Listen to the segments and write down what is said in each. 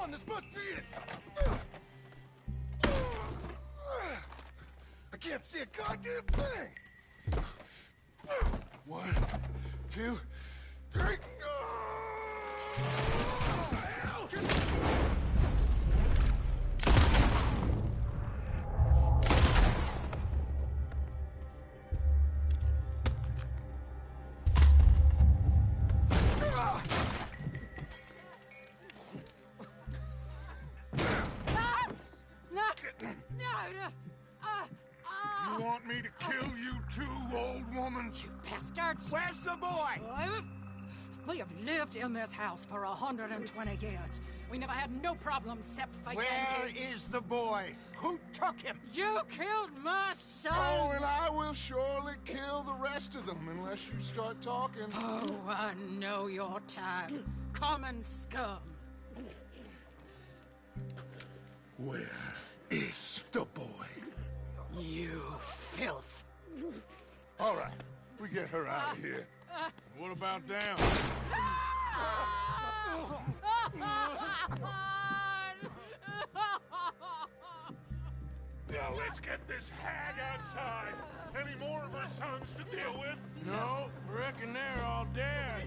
on, this must be it! I can't see a goddamn thing! 1, 2, 3... You want me to kill you too, old woman? You bastards! Where's the boy? We have lived in this house for 120 years. We never had no problems except for Where Yankees. is the boy? Who took him? You killed my son! Oh, and I will surely kill the rest of them unless you start talking. Oh, I know your type. Common scum. Where is the boy? You filth. All right, we get her out of here. What about them? Now let's get this hag outside. Any more of her sons to deal with? No, reckon they're all dead.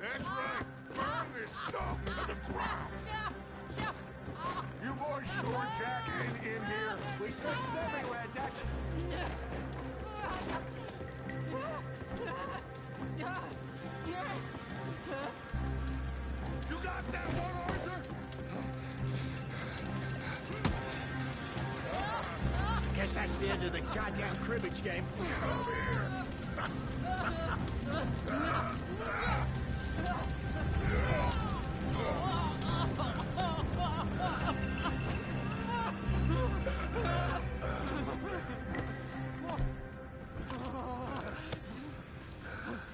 That's right. Burn this dog to the ground. You boys sure Jack ain't in here. We searched everywhere, Dutch. You got that one, Arthur? Guess that's the end of the goddamn cribbage game. Come here.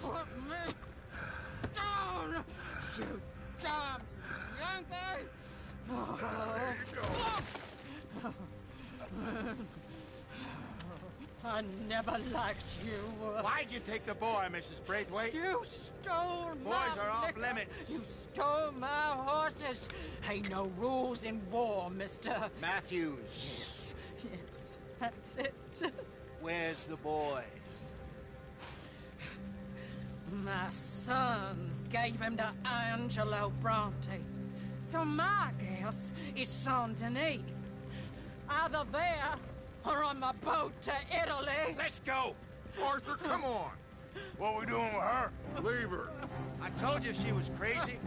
Put me down, you damn Yankee! There you go. I never liked you. Why'd you take the boy, Mrs. Braithwaite? You stole my Boys are off liquor. limits. You stole my horses. Ain't no rules in war, mister. Matthews, Yes, yes, that's it. where's the boy? My sons gave him to Angelo Bronte. So my guess is Saint-Denis. Either there or on the boat to Italy. Let's go. Arthur, come on. What are we doing with her? Leave her. I told you she was crazy.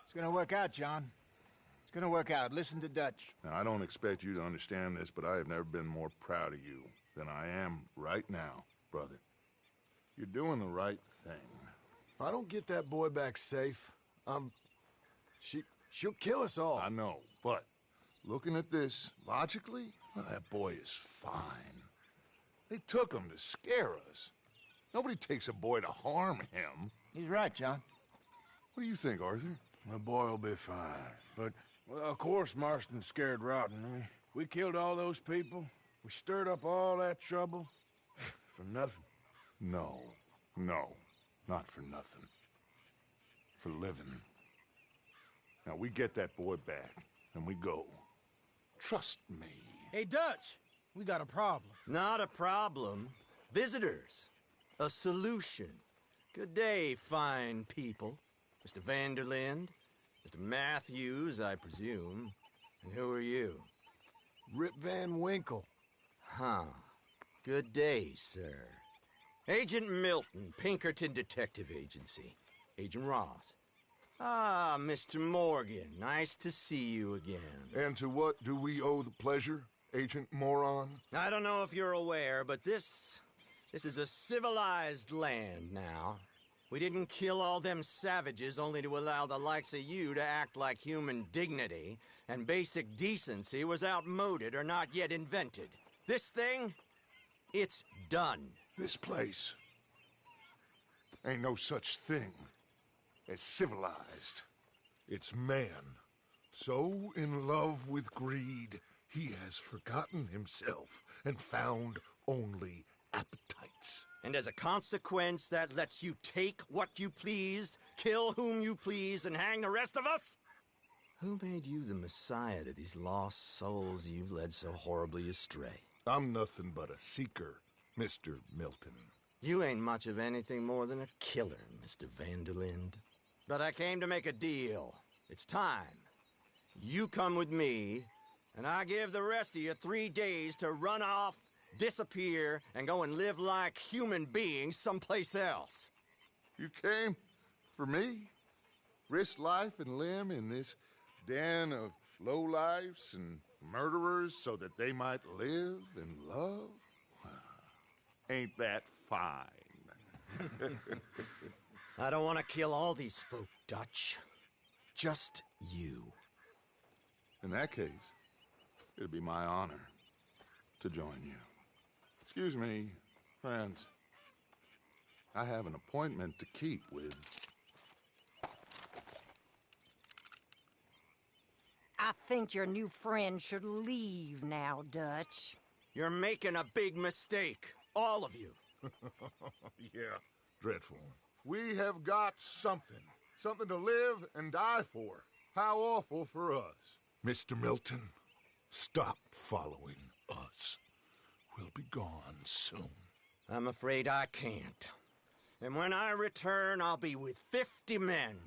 It's gonna work out, John. It's gonna work out. Listen to Dutch. Now, I don't expect you to understand this, but I have never been more proud of you than I am right now, brother. You're doing the right thing. If I don't get that boy back safe, she'll kill us all. I know, but looking at this logically, well, that boy is fine. They took him to scare us. Nobody takes a boy to harm him. He's right, John. What do you think, Arthur? The boy will be fine. But, well, of course Marston's scared rotten. I mean, we killed all those people. We stirred up all that trouble. For nothing. No, not for nothing. For living. Now, we get that boy back, and we go. Trust me. Hey, Dutch, we got a problem. Not a problem. Visitors. A solution. Good day, fine people. Mr. Vanderlind, Mr. Matthews, I presume. And who are you? Rip Van Winkle. Huh. Good day, sir. Agent Milton, Pinkerton Detective Agency. Agent Ross. Ah, Mr. Morgan, nice to see you again. And to what do we owe the pleasure, Agent Moron? I don't know if you're aware, but this is a civilized land now. We didn't kill all them savages only to allow the likes of you to act like human dignity and basic decency was outmoded or not yet invented. This thing, it's done. This place ain't no such thing as civilized. It's man, so in love with greed, he has forgotten himself and found only appetites. And as a consequence, that lets you take what you please, kill whom you please, and hang the rest of us? Who made you the messiah to these lost souls you've led so horribly astray? I'm nothing but a seeker, Mr. Milton. You ain't much of anything more than a killer, Mr. Vanderlind. But I came to make a deal. It's time. You come with me, and I give the rest of you 3 days to run off, disappear, and go and live like human beings someplace else. You came for me? Risk life and limb in this den of lowlifes and murderers so that they might live and love? Ain't that fine? I don't want to kill all these folk, Dutch. Just you. In that case, it'd be my honor to join you. Excuse me, friends. I have an appointment to keep with... I think your new friend should leave now, Dutch. You're making a big mistake. All of you. Yeah, dreadful. We have got something. Something to live and die for. How awful for us. Mr. Milton, stop following us. We'll be gone soon. I'm afraid I can't. And when I return, I'll be with 50 men.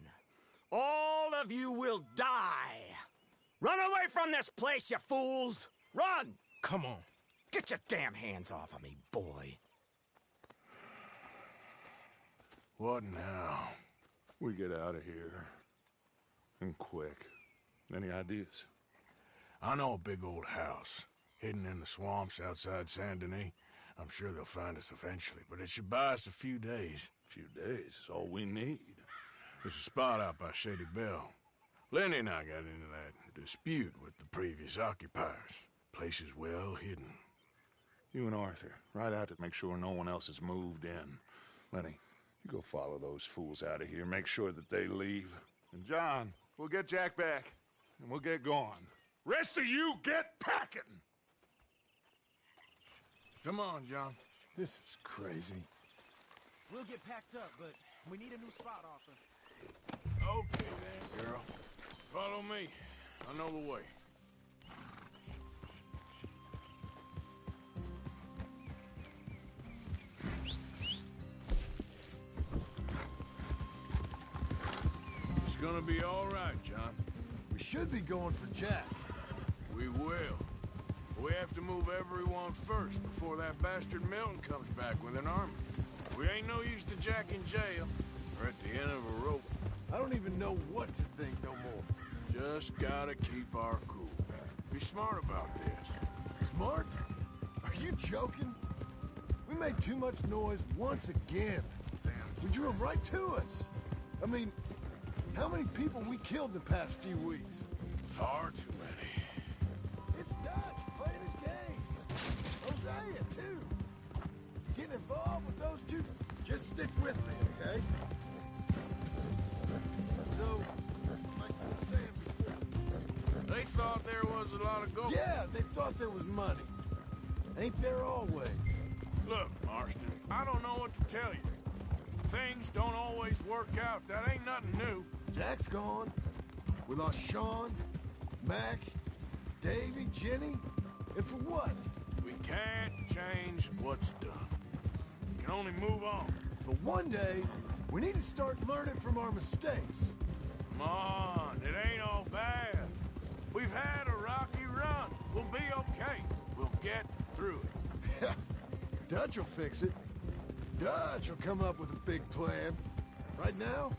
All of you will die. Run away from this place, you fools! Run! Come on. Get your damn hands off of me, boy. What now? We get out of here. And quick. Any ideas? I know a big old house, hidden in the swamps outside Saint Denis. I'm sure they'll find us eventually, but it should buy us a few days. A few days is all we need. There's a spot out by Shady Bell. Lenny and I got into that dispute with the previous occupiers. Place is well hidden. You and Arthur, ride out to make sure no one else has moved in. Lenny, you go follow those fools out of here. Make sure that they leave. And John, we'll get Jack back, and we'll get going. Rest of you, get packing! Come on, John. This is crazy. We'll get packed up, but we need a new spot, Arthur. Okay then, girl. Follow me. I know the way. It's gonna be all right, John. We should be going for Jack. We will. We have to move everyone first before that bastard Milton comes back with an army. We ain't no use to Jack in jail. We're at the end of a rope. I don't even know what to think no more. Just gotta keep our cool. Be smart about this. Smart? Are you joking? We made too much noise once again. We drew them right to us. I mean, how many people we killed the past few weeks? Far too many. It's Dutch playing his game. Hosea, too. Getting involved with those two. Just stick with me, okay? So, like I was saying before. They thought there was a lot of gold. Yeah, they thought there was money. Ain't there always? Look, Marston, I don't know what to tell you. Things don't always work out. That ain't nothing new. Jack's gone. We lost Sean, Mac, Davy, Jenny. And for what? We can't change what's done. We can only move on. But one day, we need to start learning from our mistakes. Come on, it ain't all bad. We've had a rocky run. We'll be okay. We'll get through it. Yeah, Dutch will fix it. Dutch will come up with a big plan. Right now,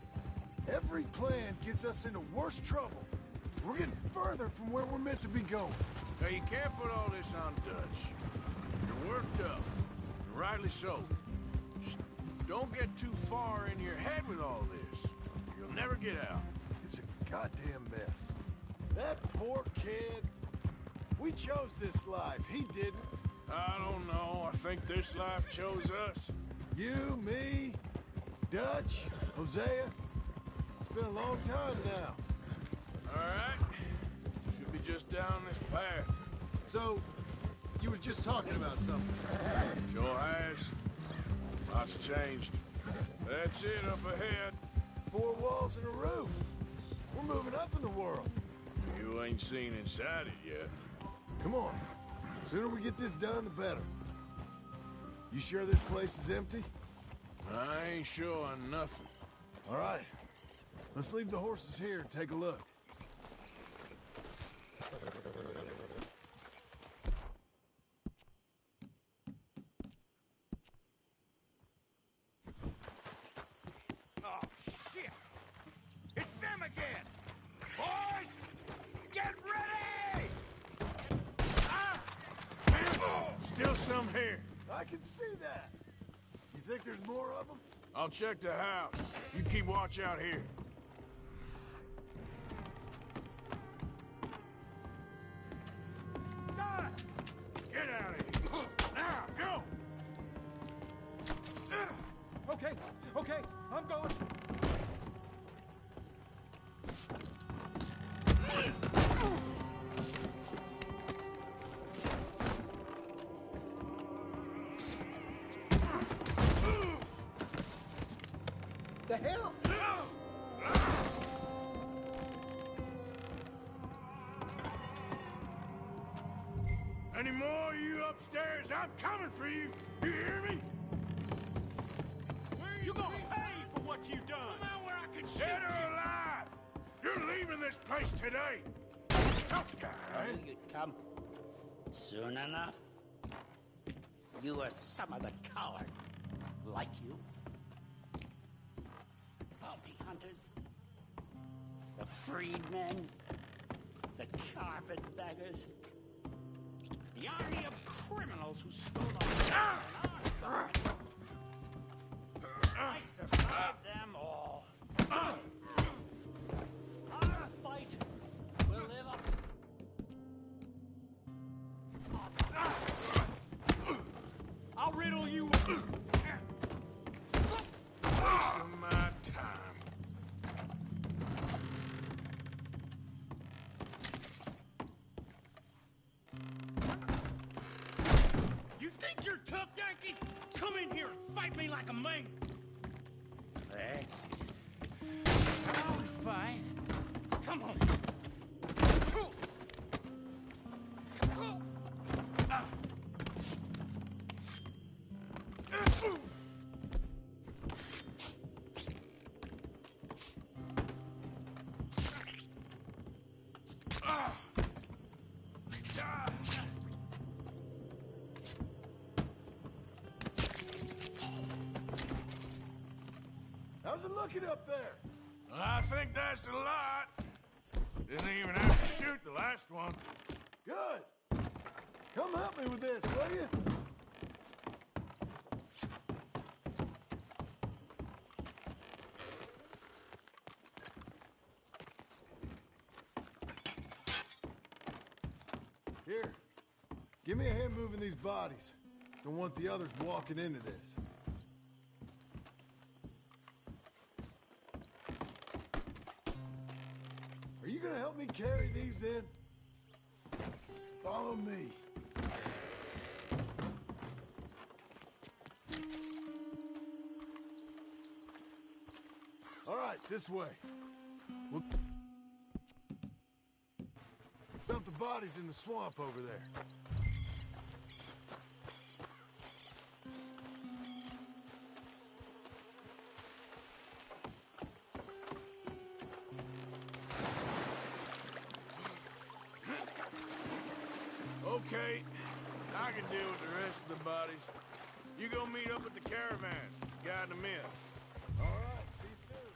every plan gets us into worse trouble. We're getting further from where we're meant to be going. Now, you can't put all this on Dutch. You're worked up, and rightly so. Just Don't get too far in your head with all this. You'll never get out. It's a goddamn mess. That poor kid. We chose this life. He didn't. I don't know. I think this life chose us. You, me, Dutch, Hosea. It's been a long time now. All right. Should be just down this path. So, you were just talking about something. Sure has. Lots changed. That's it up ahead. 4 walls and a roof. We're moving up in the world. You ain't seen inside it yet. Come on. The sooner we get this done, the better. You sure this place is empty? I ain't sure on nothing. All right. Let's leave the horses here and take a look. Oh, shit! It's them again! Boys! Get ready! Ah! Still some here. I can see that. You think there's more of them? I'll check the house. You keep watch out here. Ah! Get out of here. Now, go! Okay, okay, I'm going. The hell? Any more of you upstairs? I'm coming for you. You hear me? You're gonna pay for what you've done. Come out where I can shoot Dead or alive! You're leaving this place today. Tough guy, I eh? knew you'd come. Soon enough. You are some of the coward. Like you. Bounty hunters. The freedmen. The carpetbaggers. The army of criminals who stole our I survived them all. Our fight will live up. I'll riddle you. Waste of my time. You think you're tough, Yankee? Come in here and fight me like a man. That's I'll be fine. Come on. How's it looking up there? I think that's a lot. Didn't even have to shoot the last one. Good. Come help me with this, will you? Here. Give me a hand moving these bodies. Don't want the others walking into this. Are you gonna help me carry these then? Follow me. All right, this way. We'll dump the bodies in the swamp over there. Okay, I can deal with the rest of the bodies. You go meet up with the caravan. Guide them in. All right, see you soon.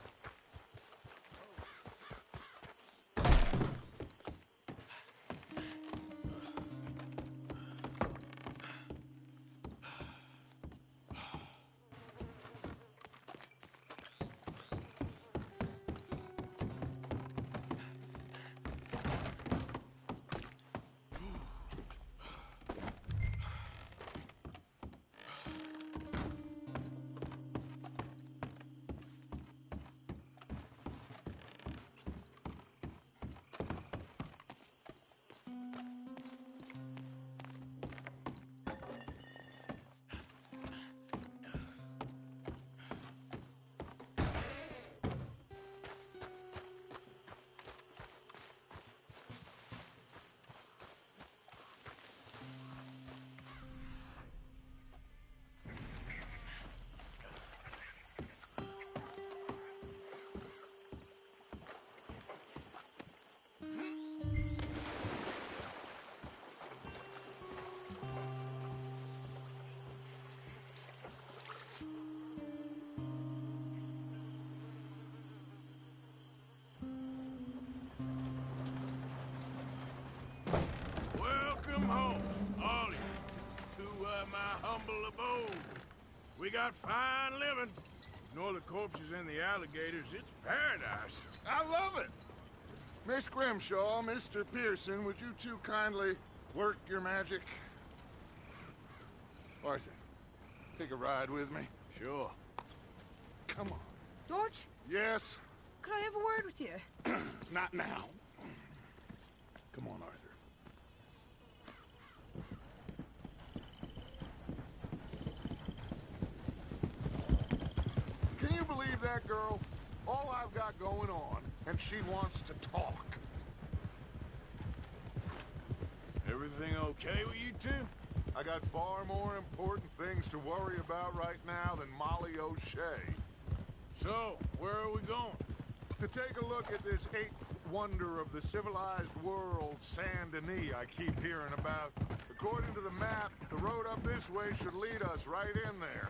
We got fine living. Ignore the corpses and the alligators. It's paradise. I love it. Miss Grimshaw, Mr. Pearson, would you two kindly work your magic? Arthur, take a ride with me. Sure. Come on. George, Yes? could I have a word with you? Not now. Come on, Arthur. Can you believe that girl? All I've got going on, and she wants to talk. Everything okay with you two? I got far more important things to worry about right now than Molly O'Shea. So, where are we going? To take a look at this eighth wonder of the civilized world, Saint Denis, I keep hearing about. According to the map, the road up this way should lead us right in there.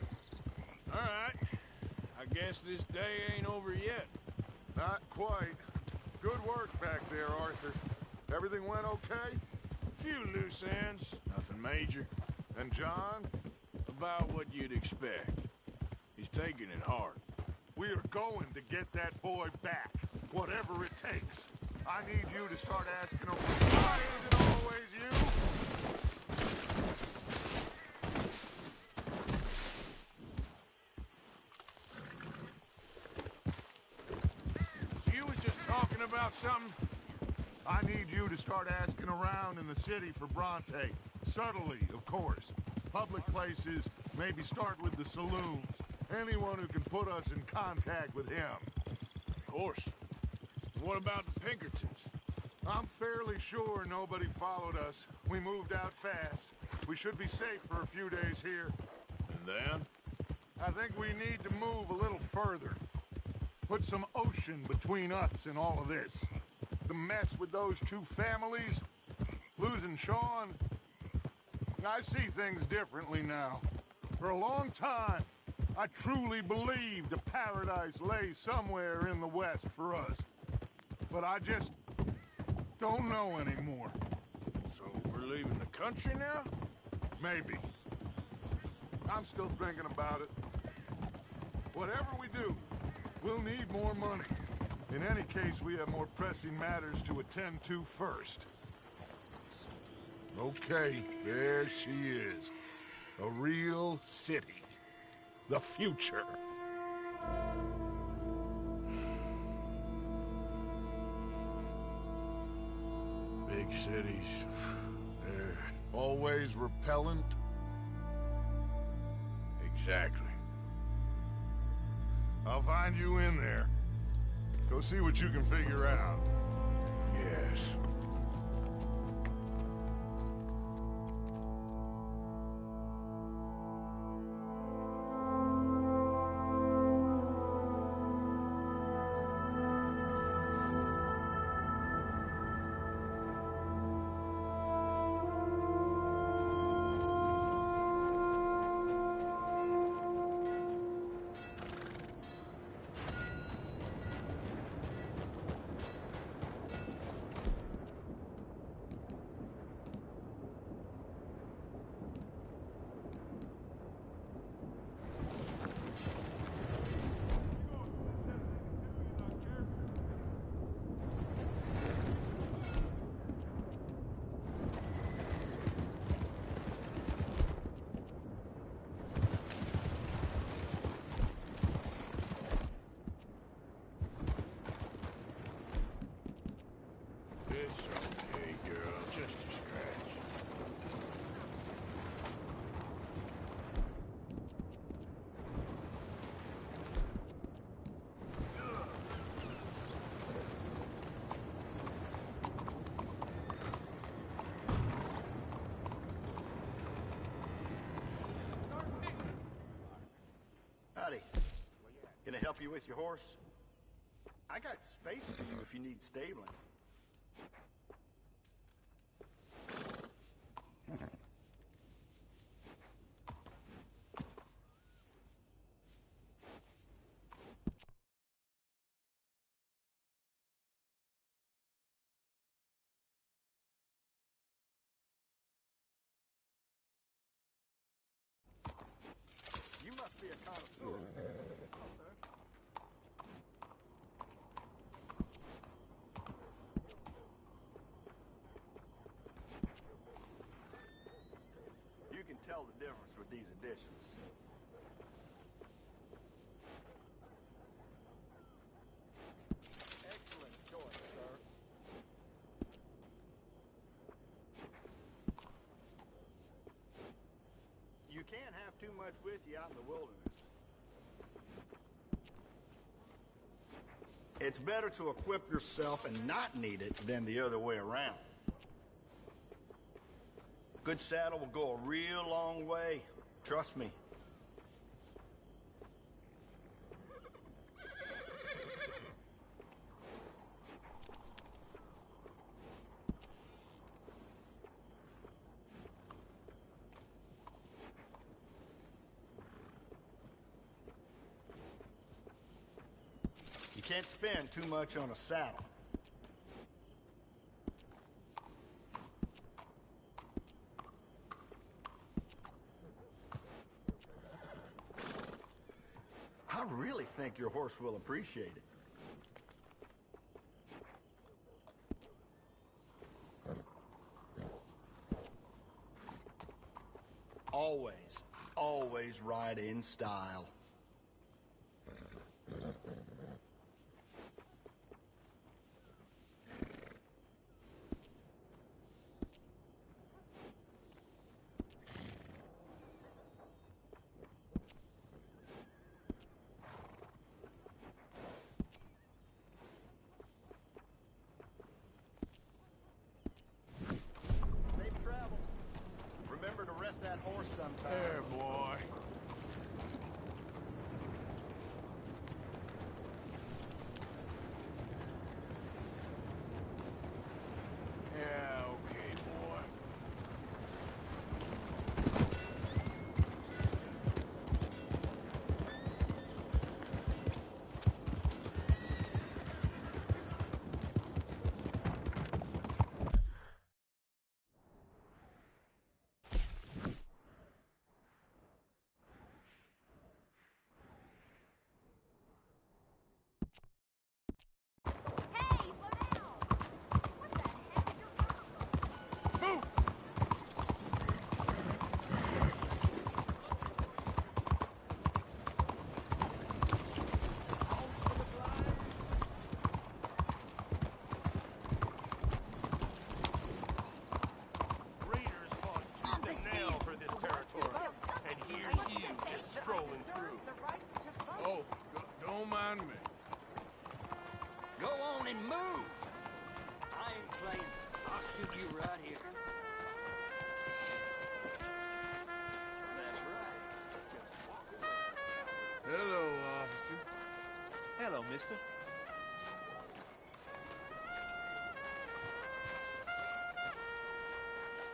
All right. I guess this day ain't over yet. Not quite. Good work back there, Arthur. Everything went okay? Few loose ends, nothing major. And John? About what you'd expect. He's taking it hard. We are going to get that boy back, whatever it takes. I need you to start asking him, why is it always you? So you was just talking about something? I need you to start asking around in the city for Bronte. Subtly, of course. Public places, maybe start with the saloons. Anyone who can put us in contact with him. Of course. What about the Pinkertons? I'm fairly sure nobody followed us. We moved out fast. We should be safe for a few days here. And then? I think we need to move a little further. Put some ocean between us and all of this. The mess with those two families, losing Sean. I see things differently now. For a long time, I truly believed a paradise lay somewhere in the West for us. But I just don't know anymore. So we're leaving the country now? Maybe. I'm still thinking about it. Whatever we do, we'll need more money. In any case, we have more pressing matters to attend to first. Okay, there she is. A real city. The future. Big cities. They're... Always repellent. Exactly. I'll find you in there. Go see what you can figure out. Yes. It's okay, girl. Just a scratch. Howdy. Can I help you with your horse? I got space for you if you need stabling. You must be You can tell the difference with these additions. Excellent choice, sir. You can't have too much with you out in the wilderness. It's better to equip yourself and not need it than the other way around. Good saddle will go a real long way. Trust me. You can't spend too much on a saddle. I really think your horse will appreciate it. Always ride in style. That horse sometime. There, boy. Yeah, okay, boy. and move! I ain't playing. I'll shoot you right here. That's right. Just walk away. Hello, officer. Hello, mister.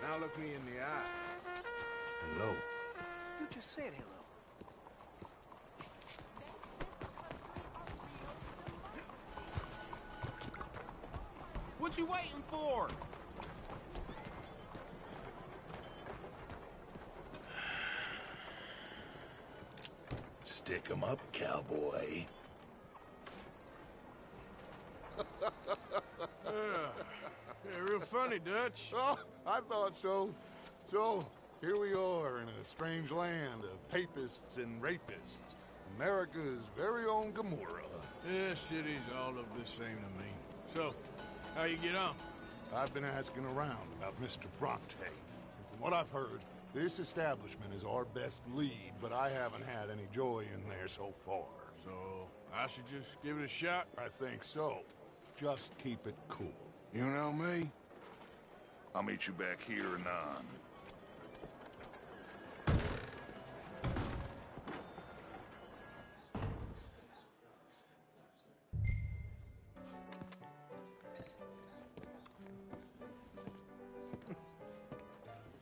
Now look me in the eye. Hello. You just said hello. What you waiting for? Stick 'em up, cowboy. Yeah, real funny, Dutch. Oh, I thought so. So, here we are in a strange land of papists and rapists. America's very own Gomorrah. Yeah, cities all look the same to me. So, how you get on? I've been asking around about Mr. Bronte. And from what I've heard, this establishment is our best lead, but I haven't had any joy in there so far. So, I should just give it a shot? I think so. Just keep it cool. You know me? I'll meet you back here anon.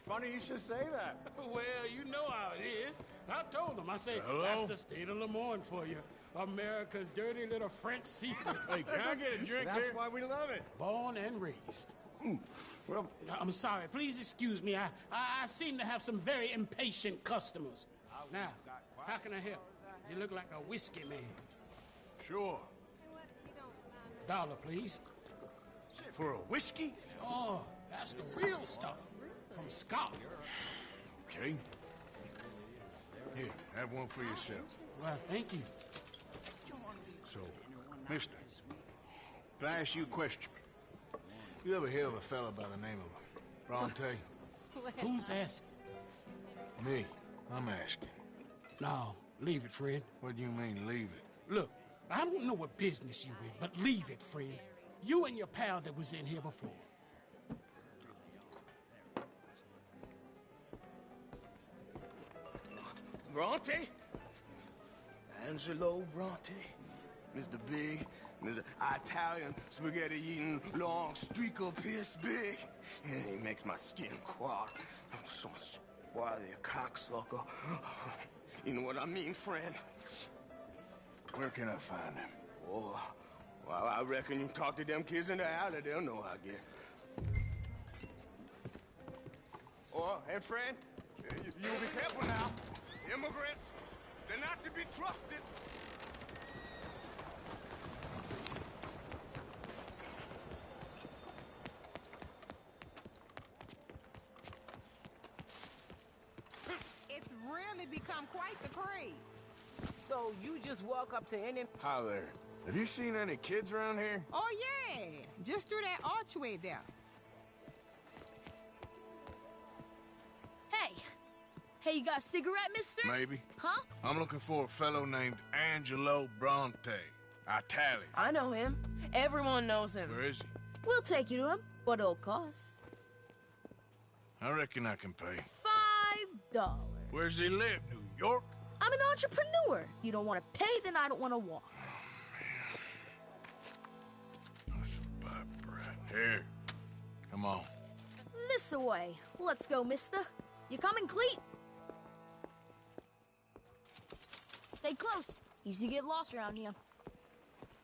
Funny you should say that. Well, you know how it is. I told them. I said, Hello? that's the state of Lemoyne for you. America's dirty little French secret. Hey, can I get a drink That's here? why we love it. Born and raised. Well, I'm sorry. Please excuse me. I seem to have some very impatient customers. Now, how can I help? You look like a whiskey man. Sure. $1, please. For a whiskey? Sure, that's the real stuff. From Scotland. Okay. Here, have one for yourself. Well, thank you. So, mister, can I ask you a question? You ever hear of a fella by the name of Bronte? Who's asking? Me. I'm asking. No, leave it, friend. What do you mean, leave it? Look, I don't know what business you in, but leave it, friend. You and your pal that was in here before. Bronte? Angelo Bronte? Mr. Big, Mr. Italian spaghetti-eating, long streaker piss big. He makes my skin crawl. I'm so swarthy, a cocksucker. You know what I mean, friend? Where can I find him? Oh, well, I reckon you talk to them kids in the alley, they'll know, I guess. Oh, and friend, you'll be careful now. Immigrants, they're not to be trusted. It's really become quite the craze. So you just walk up to any... Hi there. Have you seen any kids around here? Oh, yeah. Just through that archway there. Hey. Hey, you got a cigarette, mister? Maybe. Huh? I'm looking for a fellow named Angelo Bronte. Italian. I know him. Everyone knows him. Where is he? We'll take you to him. What it'll cost? I reckon I can pay. $5. Where's he live? New York? I'm an entrepreneur. You don't want to pay, then I don't want to walk. That's a bad brat. Here. Come on. This away. Let's go, mister. You coming, Cleet? Stay close. Easy to get lost around here.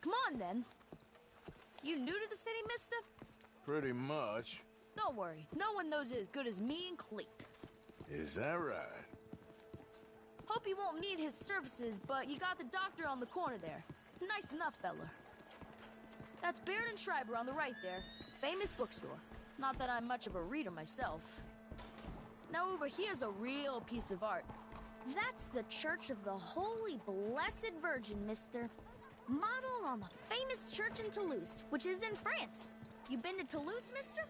Come on, then. You new to the city, mister? Pretty much. Don't worry. No one knows it as good as me and Cleet. Is that right? Hope you won't need his services, but you got the doctor on the corner there. Nice enough, fella. That's Baird and Schreiber on the right there. Famous bookstore. Not that I'm much of a reader myself. Now over here's a real piece of art. That's the Church of the Holy Blessed Virgin, mister. Modeled on the famous church in Toulouse, which is in France. You been to Toulouse, mister?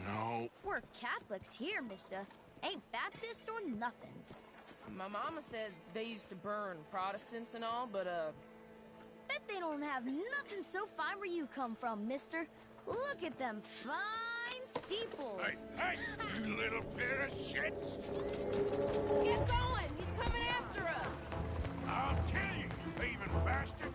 No. We're Catholics here, mister. Ain't Baptist or nothing. My mama said they used to burn Protestants and all, but, Bet they don't have nothing so fine where you come from, mister. Look at them fine steeples. Hey, you little pair of shits! Get going! He's coming after us! I'll kill you, you thieving bastard!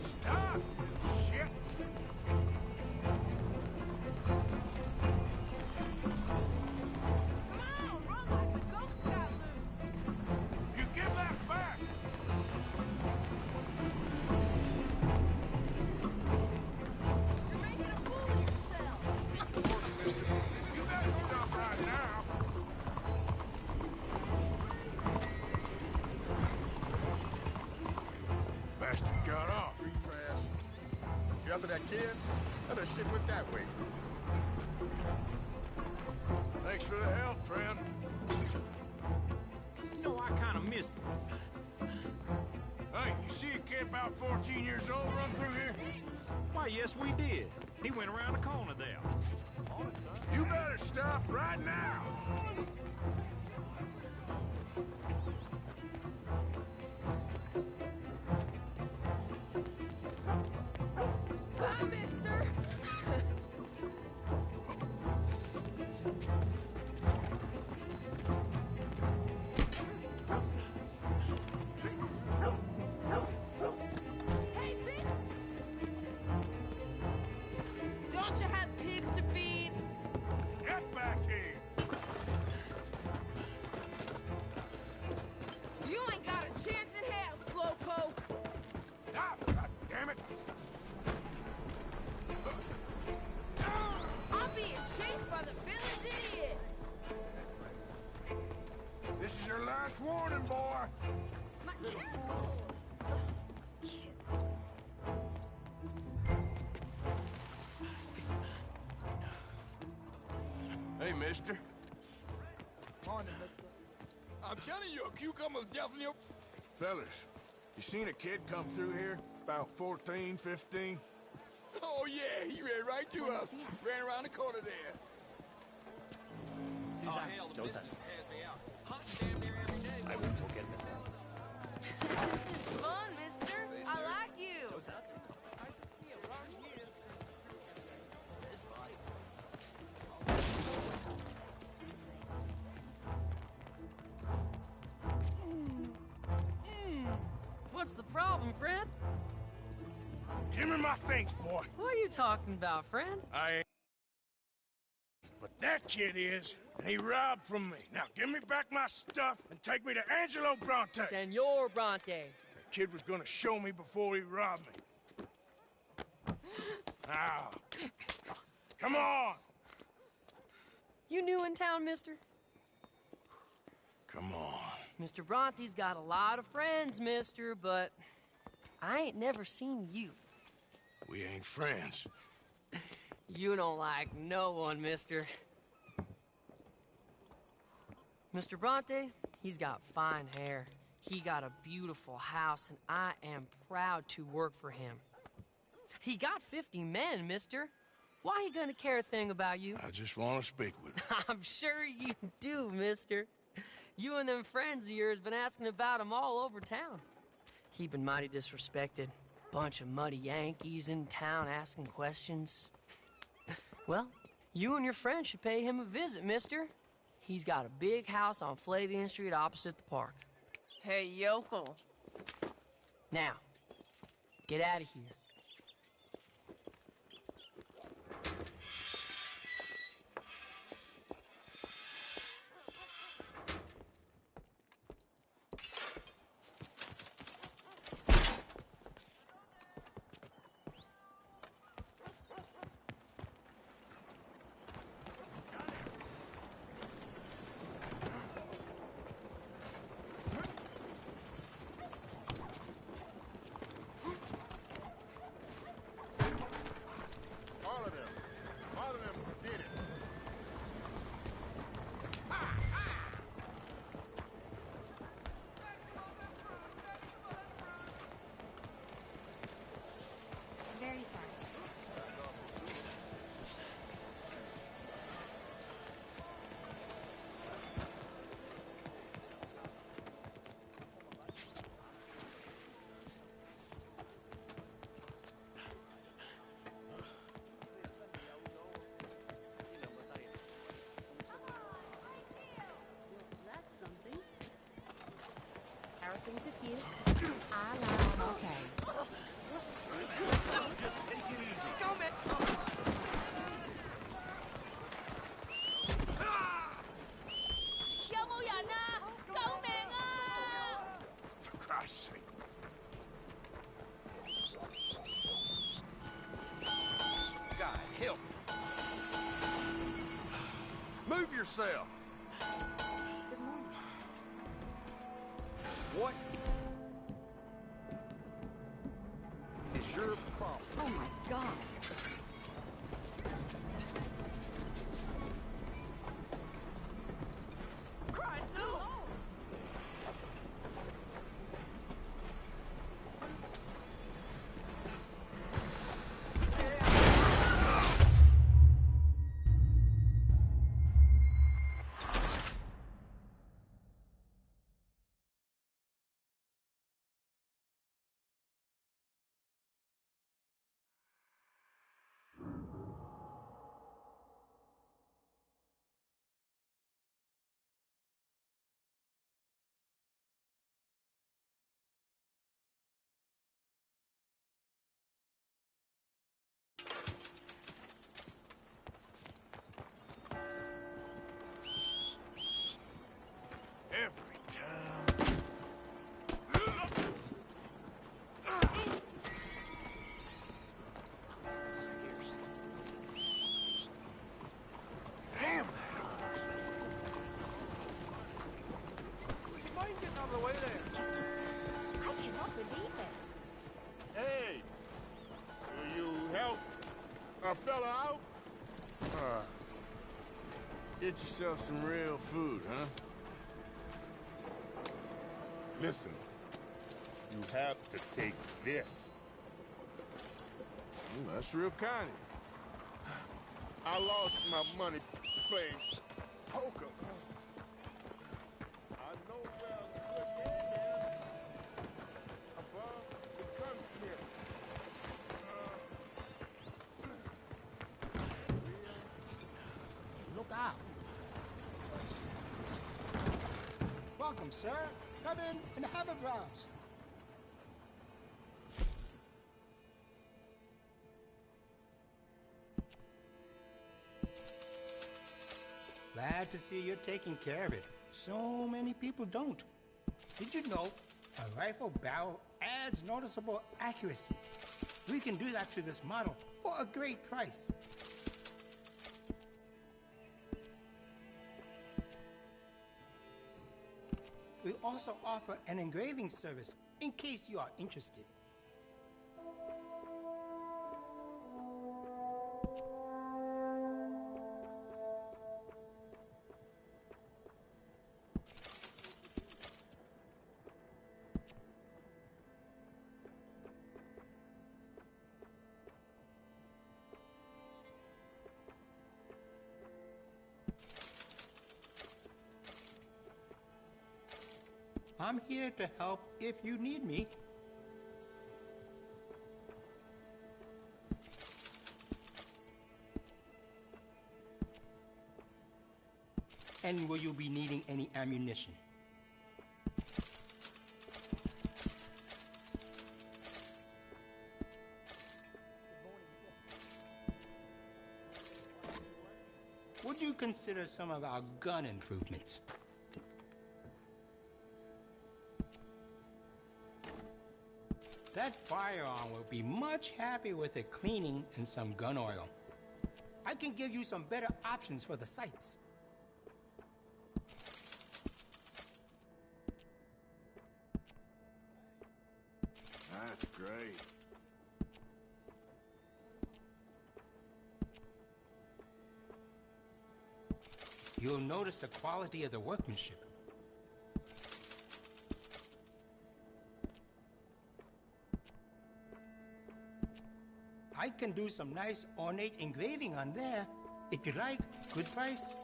Stop, shit! You give that back! Of course, mister. You better stop right now. Bastard got off. Free trash. You after that kid? That shit went that way. Thanks for the help, friend. You know, I kind of missed Hey, you see a kid about 14 years old run through here? Why, yes, we did. He went around the corner there. You better stop right now. Bye, mister! Hey, bitch! Don't you have pigs to feed? your last warning, boy. Hey, mister. Morning, mister. I'm telling you, a cucumber's definitely a... Fellas, you seen a kid come through here? About 14, 15? Oh, yeah, he ran right to us. Ran around the corner there. Oh, hell, the missus has me out. Hunting damn near every day. I won't forget this. This is fun, mister. I like you. What's the problem, friend? Give me my things, boy. What are you talking about, friend? I ain't. But that kid is, and he robbed from me. Now give me back my stuff and take me to Angelo Bronte. Senor Bronte. The kid was gonna show me before he robbed me. Now, come on. You new in town, mister? Come on. Mr. Bronte's got a lot of friends, mister, but I ain't never seen you. We ain't friends. You don't like no one, mister. Mr. Bronte, he's got fine hair. He got a beautiful house, and I am proud to work for him. He got 50 men, mister. Why he gonna care a thing about you? I just want to speak with him. I'm sure you do, mister. You and them friends of yours been asking about him all over town. He been mighty disrespected. Bunch of muddy Yankees in town asking questions. Well, you and your friend should pay him a visit, mister. He's got a big house on Flavian Street opposite the park. Hey, yokel. Now, get out of here. All of them did it. Very sorry. How are things with you? I know I'm okay. Just take it easy. Go, man.有冇人啊？救命啊！ For Christ's sake. God, help. Move yourself. Good morning. What is your problem? Oh my God. Christ, no! way there. I cannot believe it. Hey, will you help a fella out? Get yourself some real food, huh? Listen, you have to take this. That's real kind of you. I lost my money playing poker. I know where a good game is. Above the gun pit. Look out. Welcome, sir. Come in and have a browse. Glad to see you're taking care of it. So many people don't. Did you know a rifle barrel adds noticeable accuracy? We can do that to this model for a great price. We also offer an engraving service in case you are interested. I'm here to help if you need me. And will you be needing any ammunition? Would you consider some of our gun improvements? That firearm will be much happy with a cleaning and some gun oil. I can give you some better options for the sights. That's great. You'll notice the quality of the workmanship. I can do some nice ornate engraving on there. If you like, good price.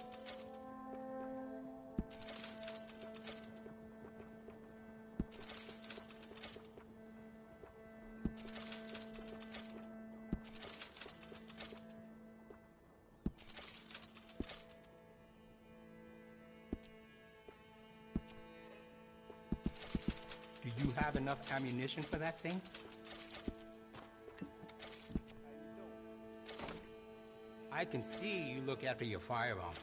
Do you have enough ammunition for that thing? I can see you look after your firearm.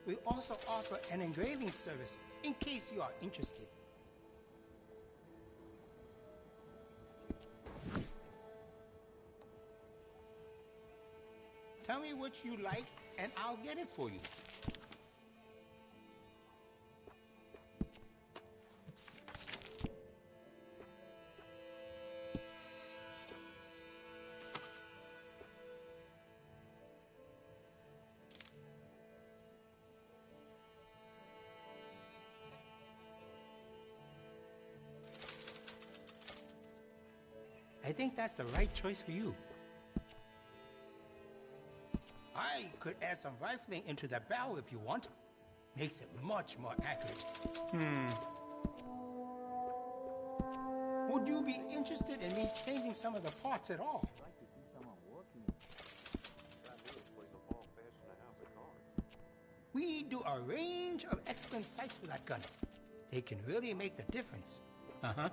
We also offer an engraving service in case you are interested. Tell me what you like, and I'll get it for you. I think that's the right choice for you. I could add some rifling into that barrel if you want. Makes it much more accurate. Would you be interested in me changing some of the parts at all? I'd like to see someone working. That little place will fall faster than a house of cards. We do a range of excellent sights for that gun. They can really make the difference. Uh-huh.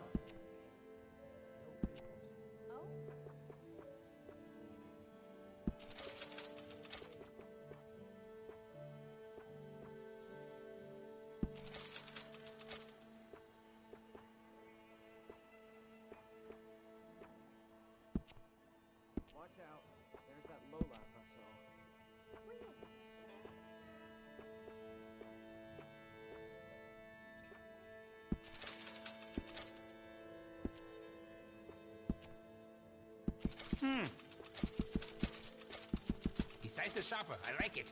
Decisive shopper. I like it.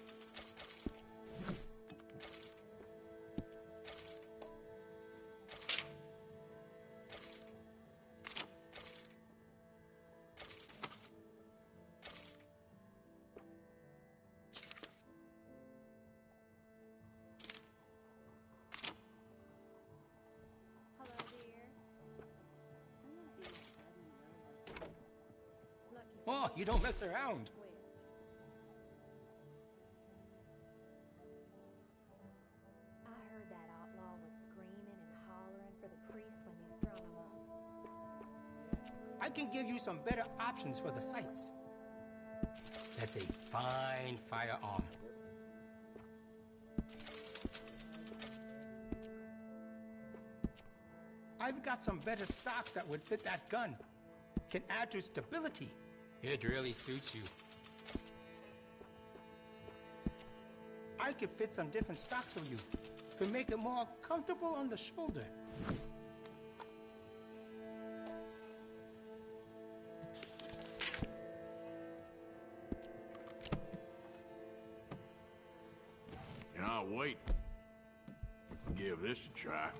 Oh, you don't mess around. I heard that outlaw was screaming and hollering for the priest when you strung him up. I can give you some better options for the sights. That's a fine firearm. I've got some better stocks that would fit that gun. Can add to stability. It really suits you. I could fit some different stocks on you to make it more comfortable on the shoulder. And I'll wait. Give this a try.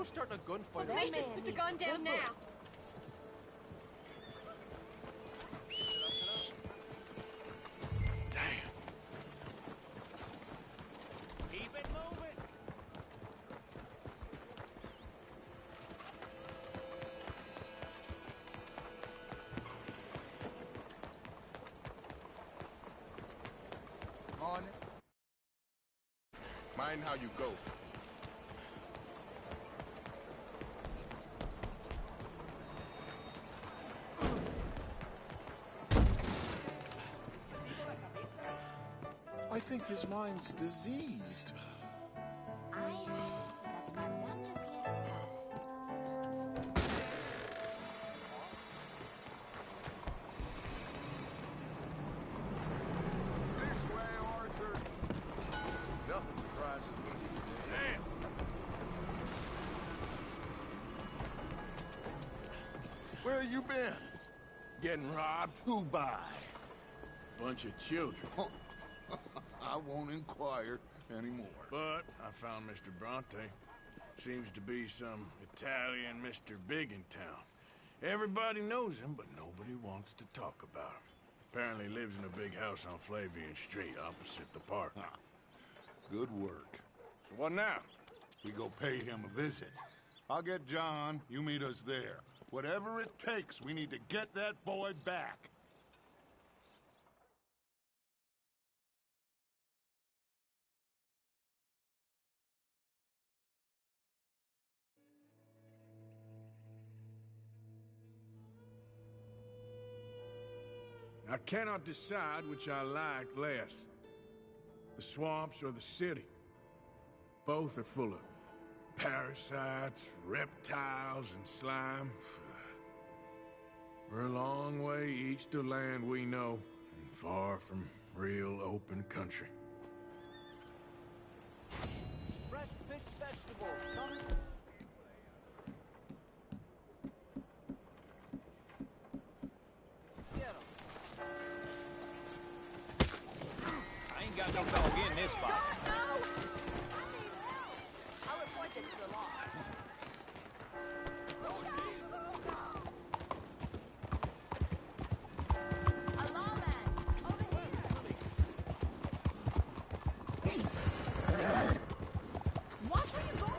Starting a gunfight. Please just put the gun down now. Damn. Keep it moving. On it. Mind how you go. I think his mind's diseased. This way, Arthur. Nothing surprises me. Damn. Where you been? Getting robbed? Who by? Bunch of children. I won't inquire anymore. But I found Mr. Bronte. Seems to be some Italian Mr. Big in town. Everybody knows him, but nobody wants to talk about him. Apparently lives in a big house on Flavian Street, opposite the park. Good work. So what now? We go pay him a visit. I'll get John, you meet us there. Whatever it takes, we need to get that boy back. I cannot decide which I like less. The swamps or the city. Both are full of parasites, reptiles, and slime. We're a long way east of land we know, and far from real open country. Fresh fish vegetables coming. Get 'em. I ain't got no dog in this fight. No! I need help! I'll report this to the law. A lawman! Over here! Watch where you're going.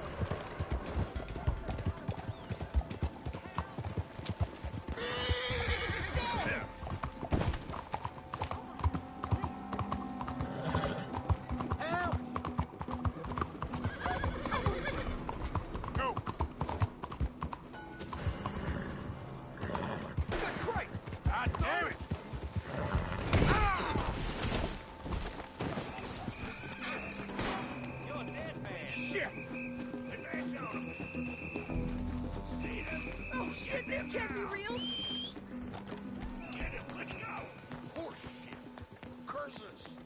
Help! Go! Good Christ! God damn it! You're a dead man. Shit! Advance on him! See him? Oh shit, this can't be real. Get him! Let's go! Horse curses!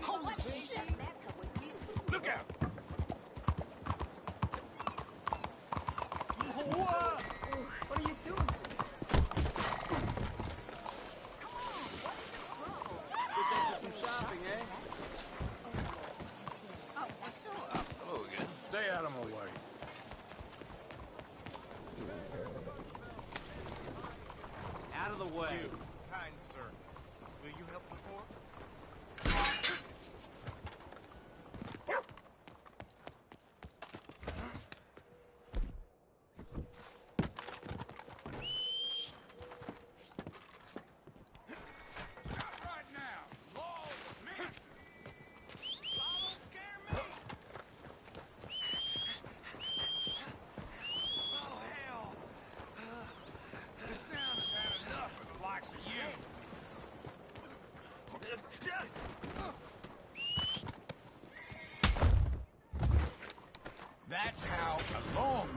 Holy shit! Look out! What? What are you doing? Some shopping, eh? Oh, sure. Hello again. Stay out of my way. Out of the way. You, kind sir. Will you help the poor? That's how a lawman.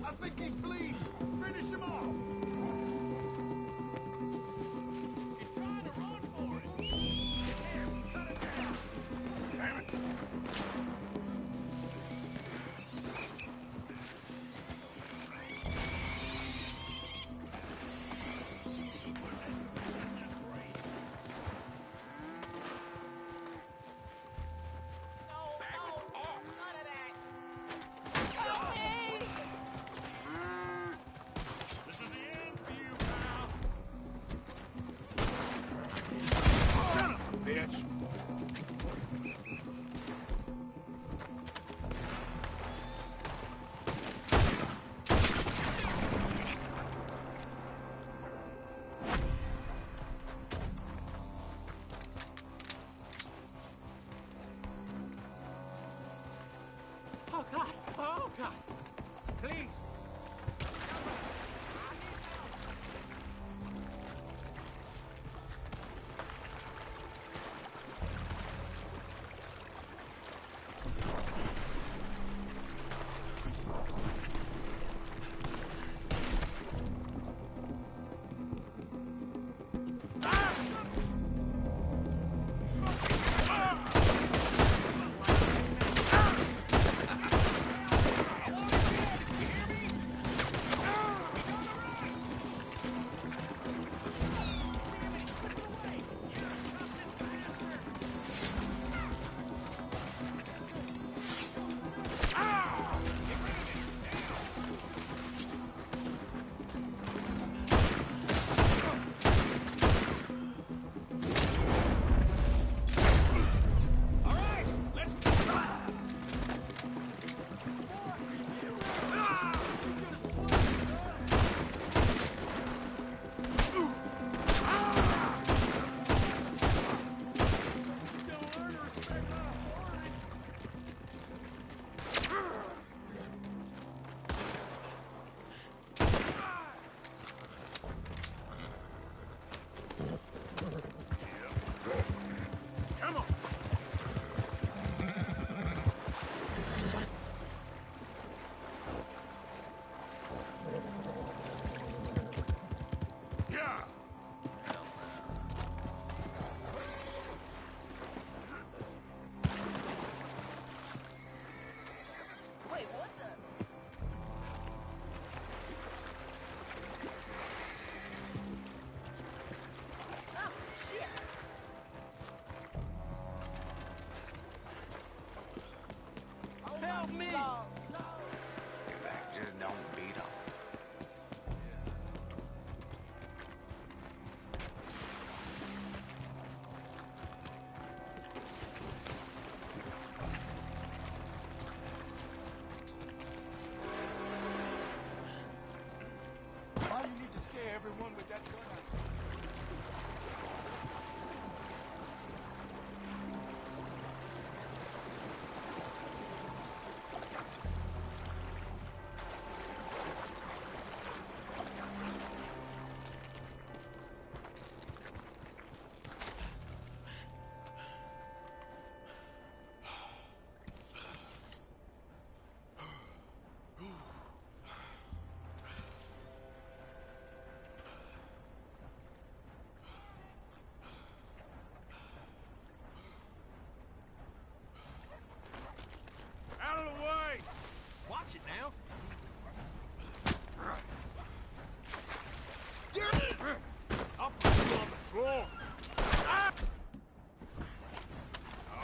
I think he's bleeding. Finish him off. He's trying to run for it. Here, cut it down. Damn it. one with that gun out. Out of the way! Watch it now. I'll put you on the floor. Ah!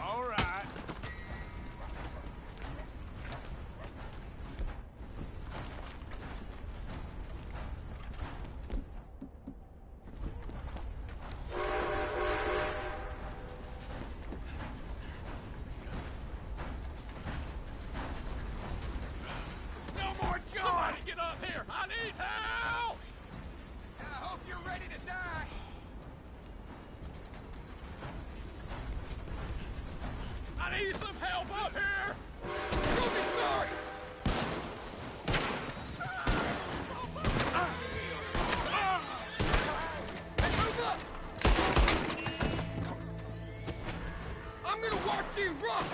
All right. No more joy! Somebody get up here! I need help! I hope you're ready to die. I need some help up here! You'll be sorry! Move up! I'm gonna watch you run!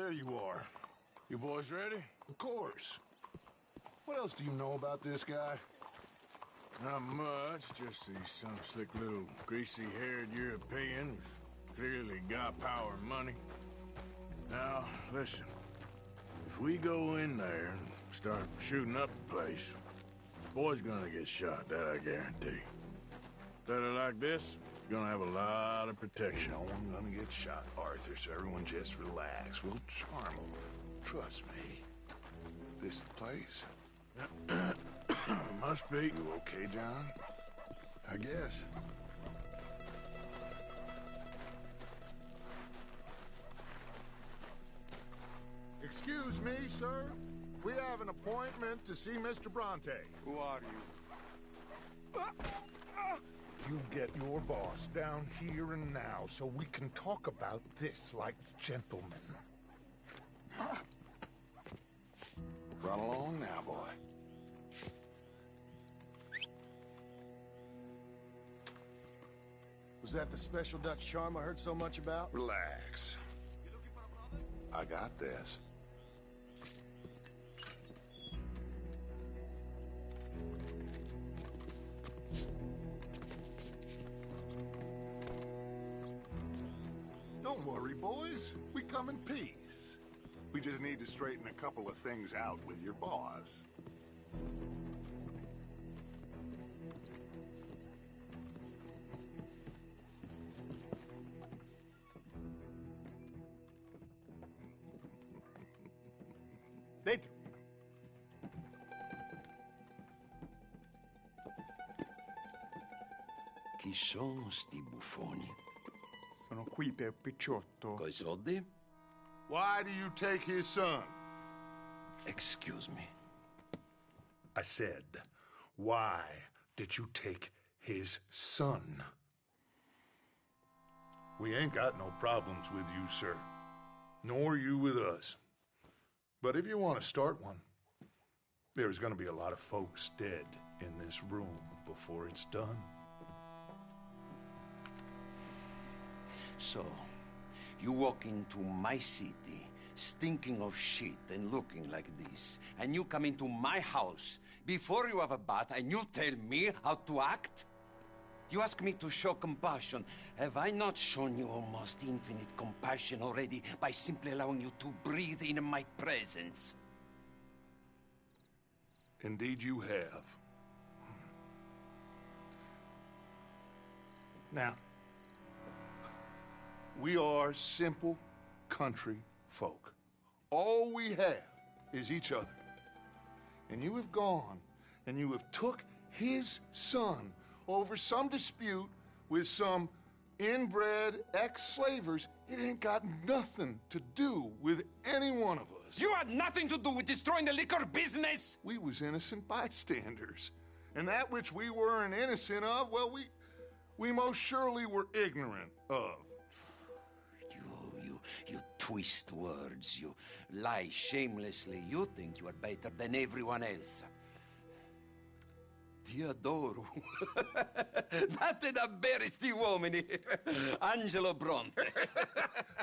There you are. You boys ready? Of course. What else do you know about this guy? Not much, just he's some slick little greasy-haired European who's clearly got power and money. Now, listen. If we go in there and start shooting up the place, boy's gonna get shot, that I guarantee. Fella like this is gonna have a lot of protection. No one gonna get shot, Arthur, so everyone just relax. We'll charm them. Trust me. This the place? Must be. You okay, John? I guess. Excuse me, sir. We have an appointment to see Mr. Bronte. Who are you? You get your boss down here and now so we can talk about this like gentlemen. Run along now, boy. Was that the special Dutch charm I heard so much about? Relax. I got this. Don't worry, boys. We come in peace. We just need to straighten a couple of things out with your boss. Dentro. Chi sono sti buffoni? Sono qui per Picciotto. Coi soldi? Why do you take his son? Excuse me. I said, why did you take his son? We ain't got no problems with you, sir. Nor you with us. But if you want to start one, there's going to be a lot of folks dead in this room before it's done. So, you walk into my city, stinking of shit and looking like this, and you come into my house before you have a bath and you tell me how to act? You ask me to show compassion. Have I not shown you almost infinite compassion already by simply allowing you to breathe in my presence? Indeed you have. Now, we are simple country folk. All we have is each other. And you have gone and you have took his son over some dispute with some inbred ex-slavers. It ain't got nothing to do with any one of us. You had nothing to do with destroying the liquor business! We was innocent bystanders. And that which we weren't innocent of, well, we most surely were ignorant of. You twist words, you lie shamelessly, you think you are better than everyone else. Ti adoro. Date davvero sti uomini. Angelo Bronte.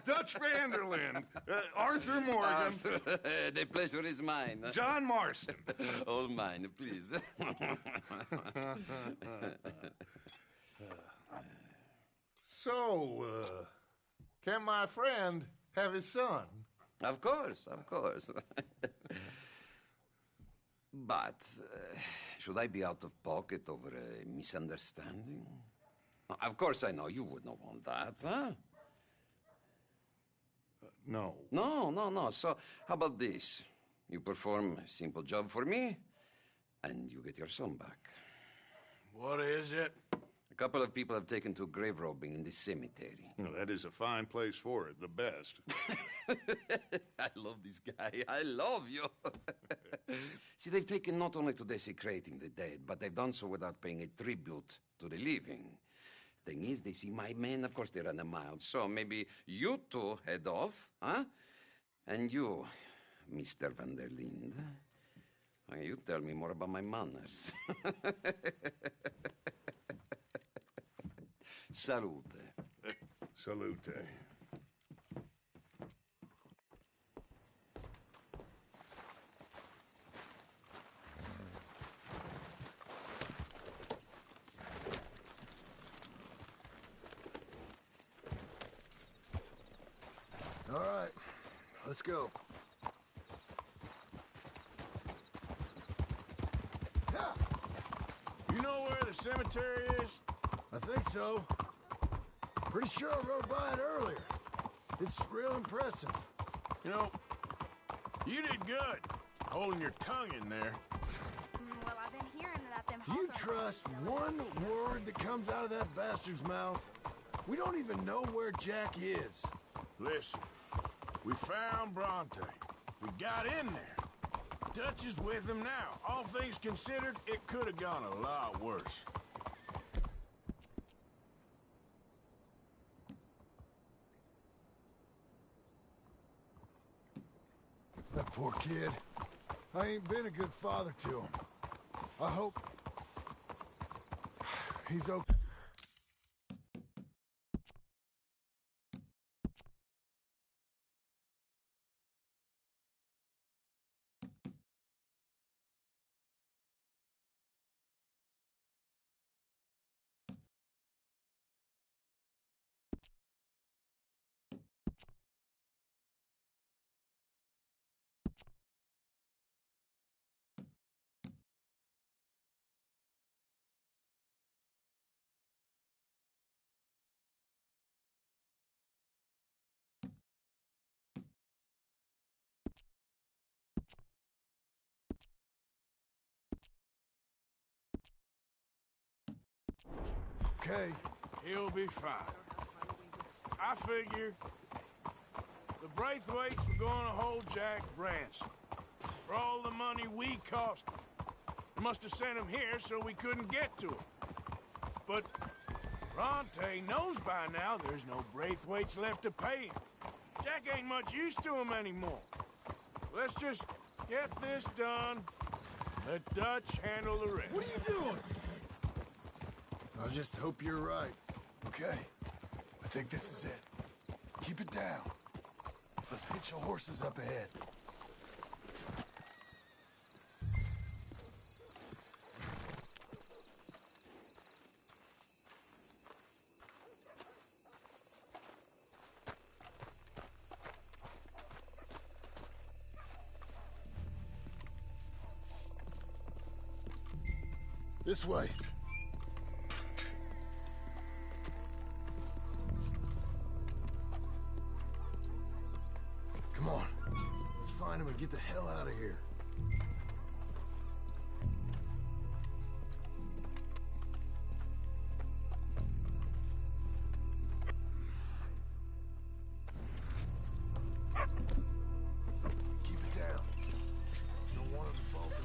Dutch Vanderlyn. Arthur Morgan. Arthur, the pleasure is mine. John Marston. All mine, please. So, can my friend have his son? Of course, of course. But, should I be out of pocket over a misunderstanding? Of course I know you would not want that, huh? No. No. So, how about this? You perform a simple job for me, and you get your son back. What is it? A couple of people have taken to grave robbing in this cemetery. Well, that is a fine place for it, the best. I love this guy. I love you. See, they've taken not only to desecrating the dead, but they've done so without paying a tribute to the living. Thing is, they see my men, of course they run a mile. So maybe you two head off, huh? And you, Mr. Van der Linde, you tell me more about my manners. Salute. Salute. Let's go. You know where the cemetery is? I think so. Pretty sure I rode by it earlier. It's real impressive. You know, you did good, holding your tongue in there. Well, I've been hearing that them Do you trust one word that comes out of that bastard's mouth? We don't even know where Jack is. Listen, we found Bronte. We got in there. Dutch is with him now. All things considered, it could have gone a lot worse. That poor kid. I ain't been a good father to him. I hope he's okay. Okay. He'll be fine. I figured the Braithwaites were gonna hold Jack ransom for all the money we cost him. They must have sent him here so we couldn't get to him. But Bronte knows by now there's no Braithwaites left to pay him. Jack ain't much use to him anymore. Let's just get this done. Let Dutch handle the rest. What are you doing? I just hope you're right. Okay. I think this is it. Keep it down. Let's hitch your horses up ahead. This way. Come on. Let's find him and get the hell out of here. Keep it down. Don't want him to fall down.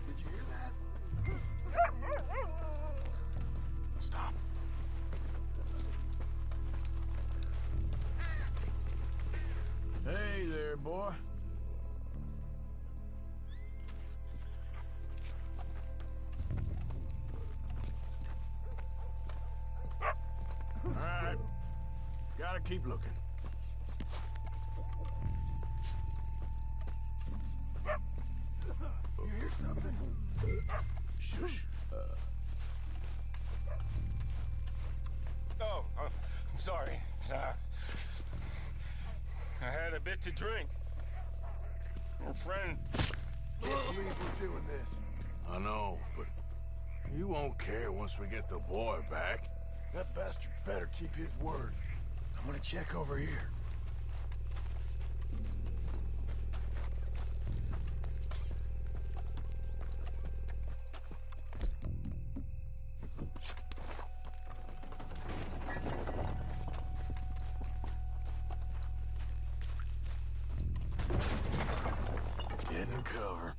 Did you hear that? Stop. Hey there, boy. All right. Gotta keep looking. You hear something? Shush. Oh, I'm sorry. I had a bit to drink. Your friend. Can't believe we're doing this. I know, but you won't care once we get the boy back. That bastard better keep his word. I'm gonna check over here. Get in cover.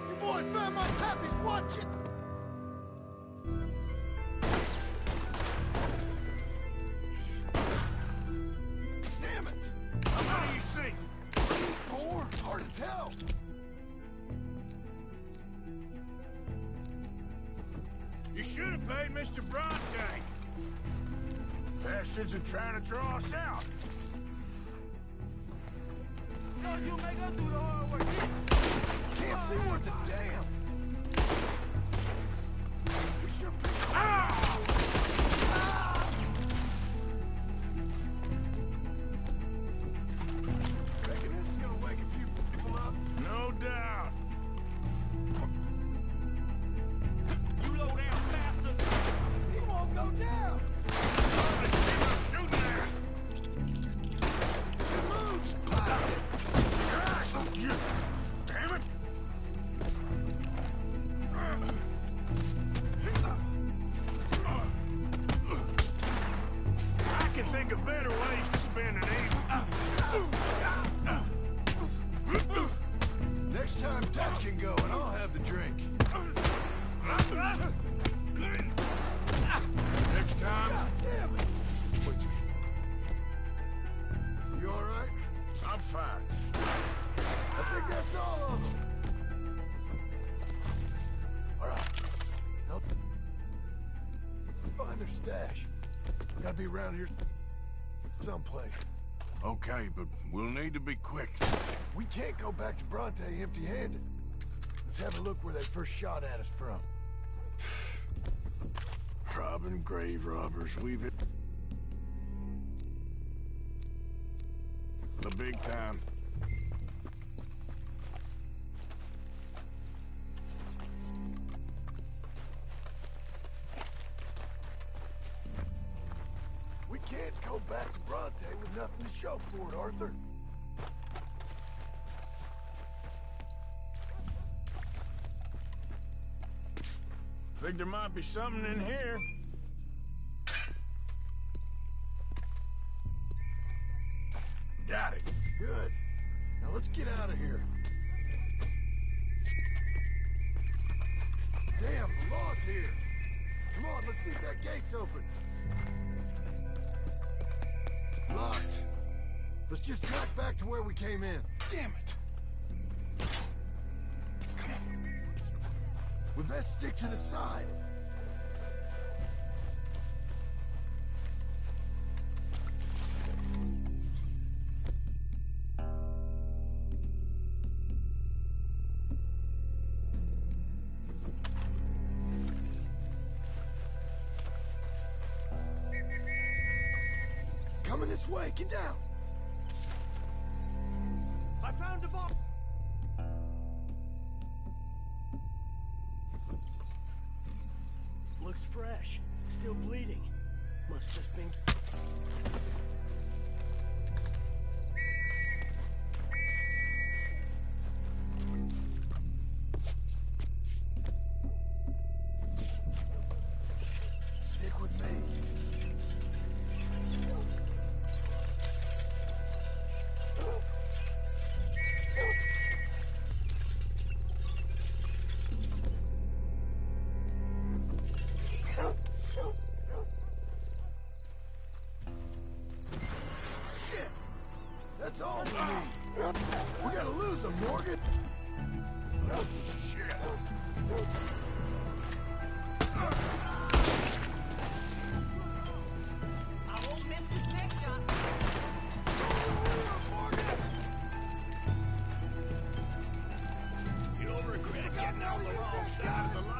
You boys found my pappies, watch it! Damn it! How many you see? 4? Hard to tell. You should have paid Mr. Bronte. Bastards are trying to draw us out. No, you make us do the hard work. Can't see worth a damn. We sure picked Reckon this is gonna wake a few people up. No doubt. You low down bastards! He won't go down. Let's see what I'm shooting at. It moves. Blast it. Damn it! I can think of better ways to spend an evening. Next time, Dutch can go, and I'll have the drink. Next time. God damn it. You all right? I'm fine. I think that's all of them. All right. Help find their stash. Gotta be around here someplace. Okay, but we'll need to be quick. We can't go back to Bronte empty-handed. Let's have a look where they first shot at us from. Robbing grave robbers, we've hit the big time. We can't go back to Bronte with nothing to show for it, Arthur. Think there might be something in here. Got it. Good. Now let's get out of here. Damn, the law's here. Come on, let's see if that gate's open. Locked. Let's just track back to where we came in. Damn it! We best stick to the side. Coming this way, get down. I found a bomb! Looks fresh. Still bleeding. Must just been... Stick with me. Shit! That's all we need. We gotta lose them, Morgan. Oh, shit. I won't miss this next shot. You'll regret getting on the wrong side of the law.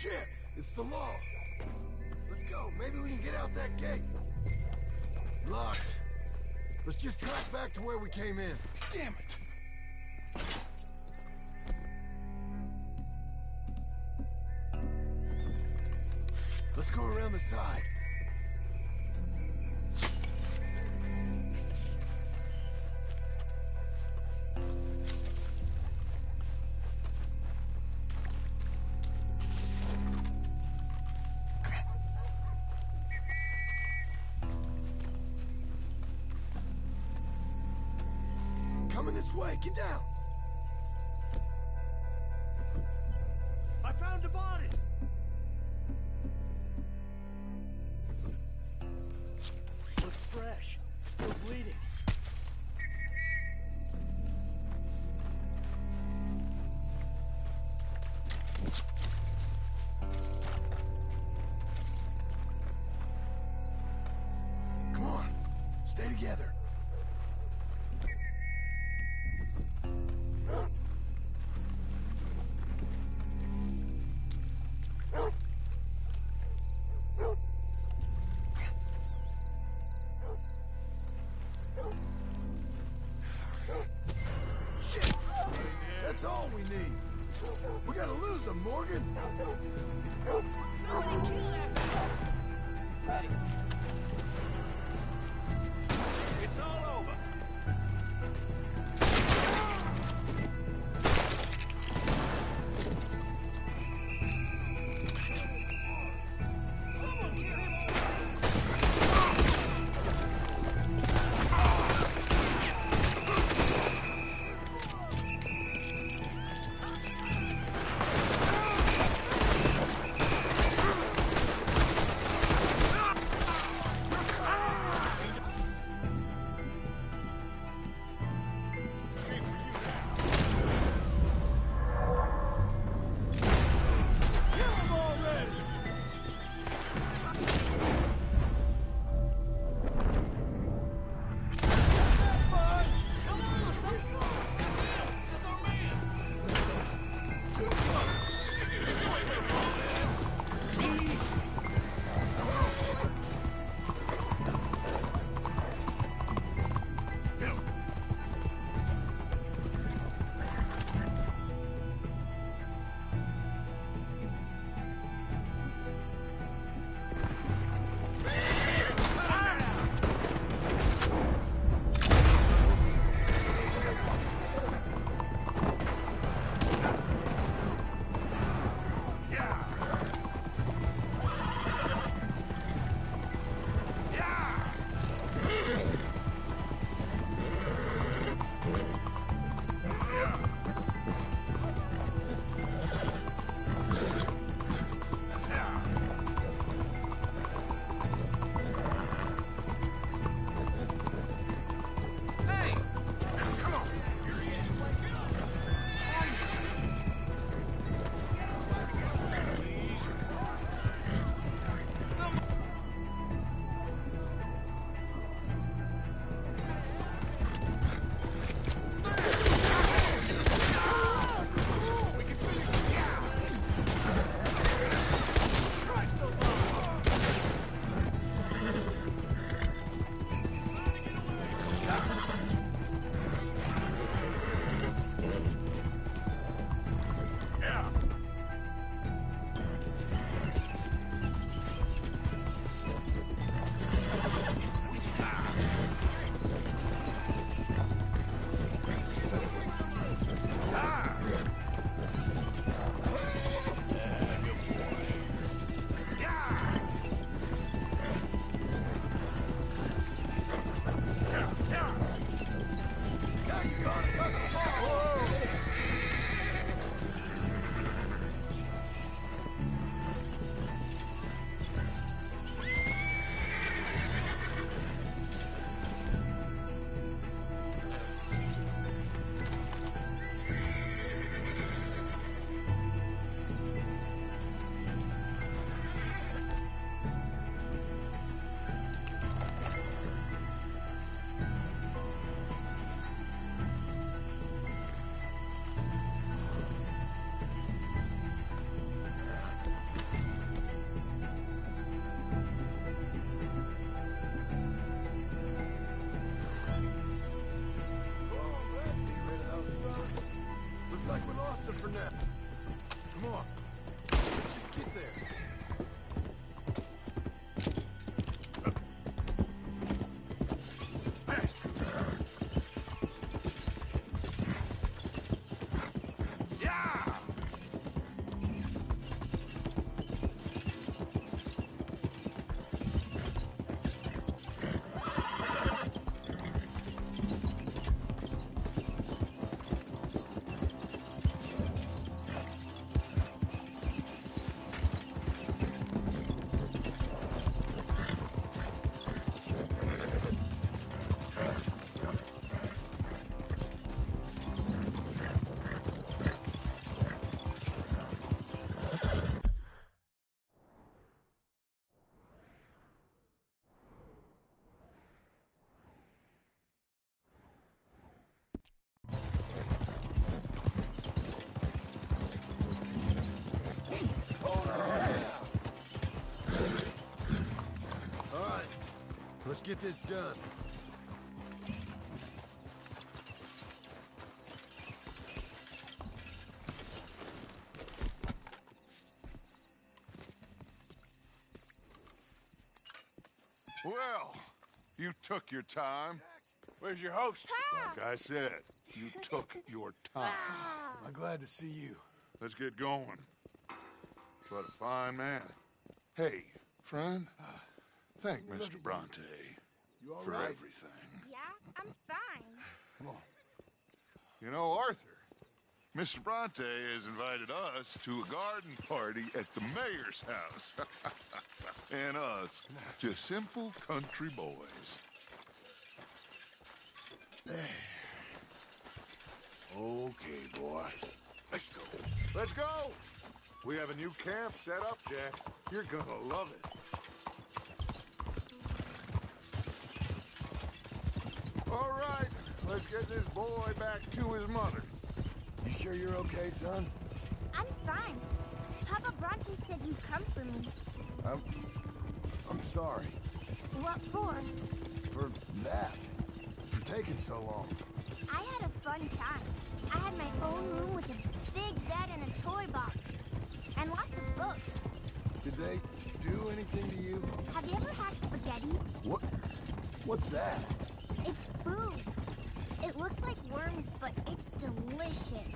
Shit! It's the law. Let's go. Maybe we can get out that gate. Locked. Let's just track back to where we came in. Damn it. Let's go around the side. Coming this way. Get down. I found the body! Looks fresh. Still bleeding. Come on. Stay together. Shit! That's all we need. We gotta lose them, Morgan. Somebody kill that guy! It's all over. Someone kill him Let's get this done. Well, you took your time. Where's your host? Like I said, you took your time. I'm glad to see you. Let's get going. What a fine man. Hey, friend, thank Mr. Bronte for right? everything. Yeah, I'm fine. Come on. You know, Arthur, Mr. Bronte has invited us to a garden party at the mayor's house. And us, just simple country boys. Okay, boy. Let's go. Let's go! We have a new camp set up, Jack. You're gonna love it. All right, let's get this boy back to his mother. You sure you're okay, son? I'm fine. Papa Bronte said you'd come for me. I'm sorry. What for? For that. For taking so long. I had a fun time. I had my own room with a big bed and a toy box. And lots of books. Did they do anything to you? Have you ever had spaghetti? What? What's that? It's food. It looks like worms, but it's delicious.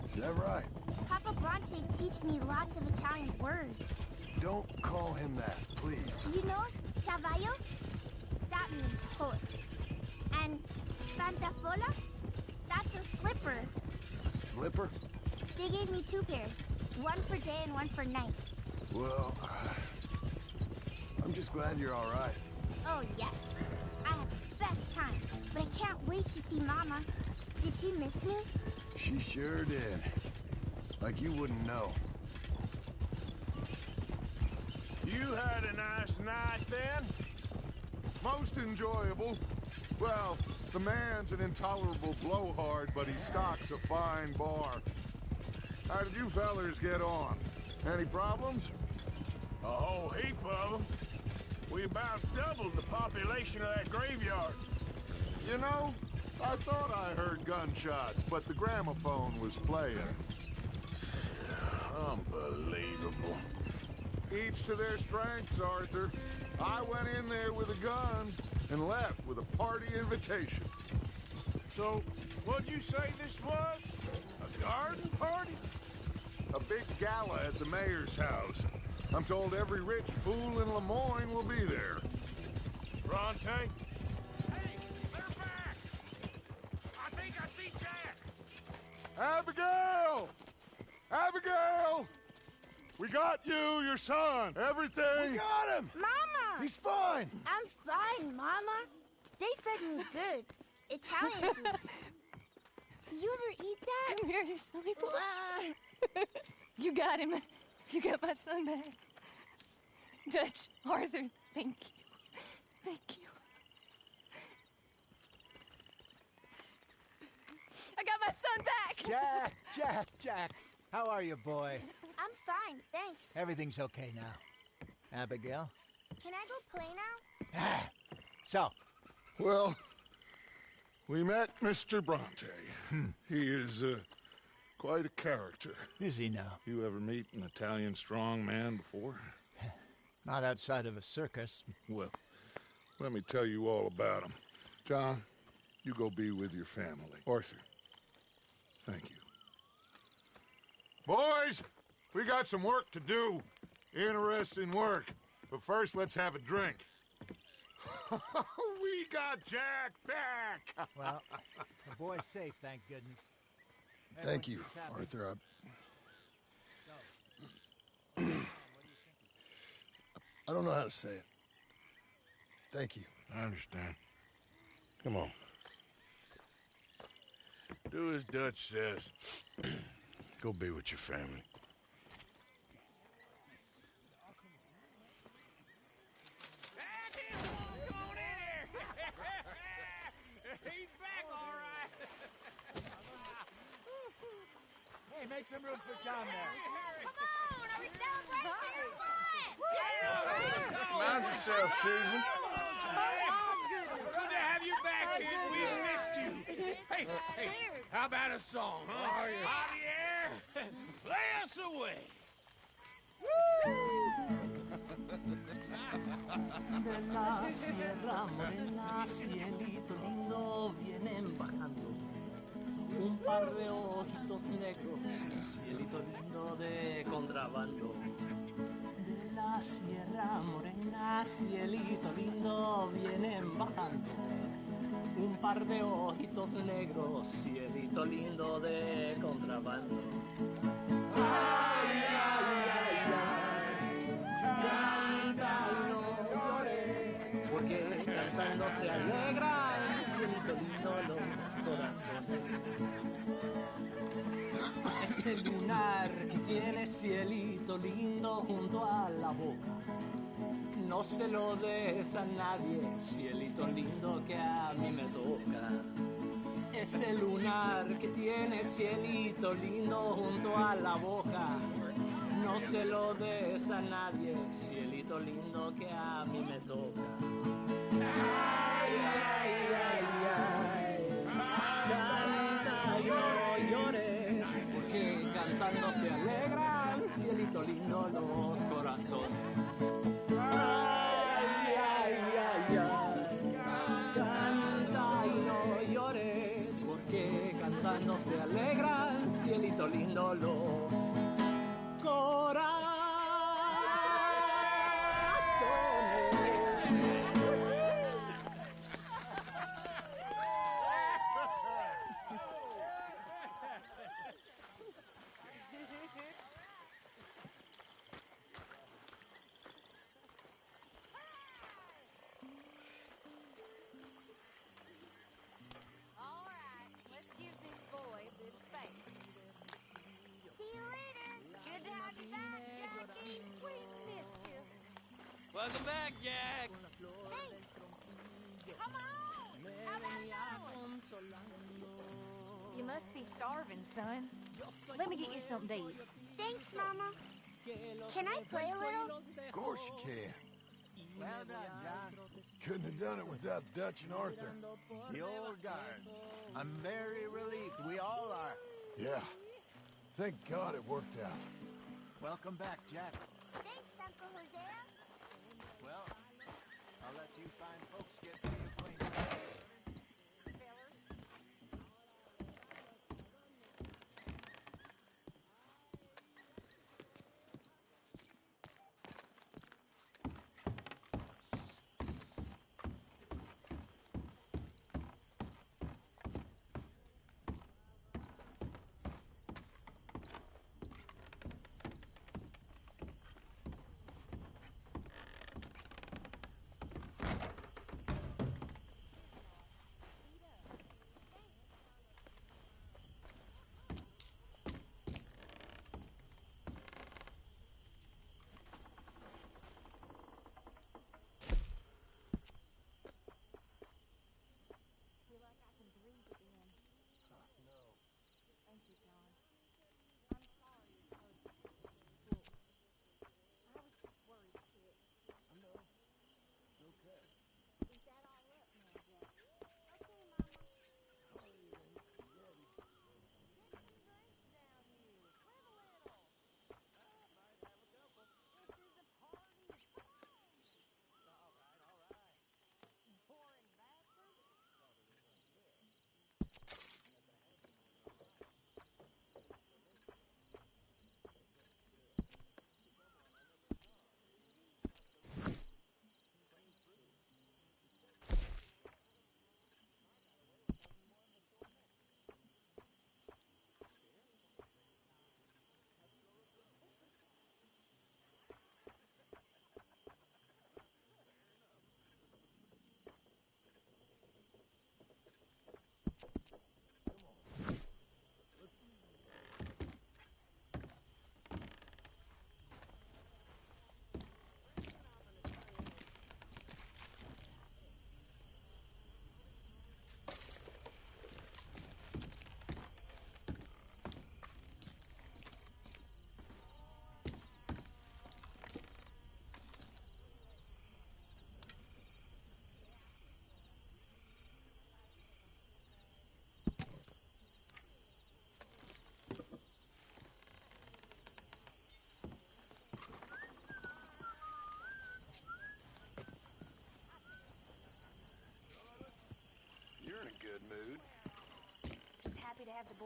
Is that right? Papa Bronte teach me lots of Italian words. Don't call him that, please. You know, cavallo? That means horse. And pantafola? That's a slipper. A slipper? They gave me 2 pairs. One for day and one for night. Well, I'm just glad you're all right. Oh, yes. I had the best time. But I can't wait to see Mama. Did she miss me? She sure did. Like you wouldn't know. You had a nice night then? Most enjoyable. Well, the man's an intolerable blowhard, but he stocks a fine bar. How did you fellers get on? Any problems? A whole heap of them. We about doubled the population of that graveyard. You know, I thought I heard gunshots, but the gramophone was playing. Unbelievable. Each to their strengths, Arthur. I went in there with a gun and left with a party invitation. So, what'd you say this was? A garden party? A big gala at the mayor's house. I'm told every rich fool in Lemoyne will be there. Bronte? Hey, they're back! I think I see Jack! Abigail! Abigail! We got you, your son, everything! We got him! Mama! He's fine! I'm fine, Mama. They fed me good. Italian food. You ever eat that? Come here, you silly boy. You got him. You got my son back. Dutch, Arthur, thank you. Thank you. I got my son back! Jack. How are you, boy? I'm fine, thanks. Everything's okay now. Abigail? Can I go play now? So? Well, we met Mr. Bronte. He is quite a character. Is he now? You ever meet an Italian strong man before? Not outside of a circus. Well, let me tell you all about him. John, you go be with your family. Arthur, thank you. Boys, we got some work to do. Interesting work. But first, let's have a drink. We got Jack back! Well, the boy's safe, thank goodness. Thank you, Arthur. I don't know how to say it. Thank you. I understand. Come on. Do as Dutch says. Go be with your family. He's back, all right. Hey, make some room for John there. Come on, are we celebrating or what? Mind yourself, Susan. Oh, Hey, how about a song, huh? Javier, play us away. De la Sierra Morena, cielito lindo, vienen bajando un par de ojitos negros, cielito lindo de contrabando. De la Sierra Morena, cielito lindo, vienen bajando un par de ojitos negros, cielito lindo de contrabando. Ay, ay, ay, ay, canta y no llores, porque cantando se alegran, cielito lindo los corazones. Ese lunar que tiene cielito lindo junto a la boca, no se lo des a nadie, cielito lindo que a mí me toca. Ese lunar que tiene cielito lindo junto a la boca, no se lo des a nadie, cielito lindo que a mí me toca. Ay, ay, ay, ay, canta y no llores, porque cantando se alegran, cielito lindo los corazones. Ay, ay, ay, ay, canta y no llores, porque cantando se alegran, cielito lindo los corazones. All right, let's give this boy a bit of space. See you later. Good to have you back, Jackie. We missed you. Welcome back, Jack. Thanks. Come on. How about another one? You must be starving, son. Let me get you something to eat. Thanks, Mama. Can I play a little? Of course you can. Well done, John. Couldn't have done it without Dutch and Arthur. The old guard. I'm very relieved. We all are. Yeah. Thank God it worked out. Welcome back, Jack. Thanks, Uncle Hosea. Well, I'll let you fine folks get reacquainted.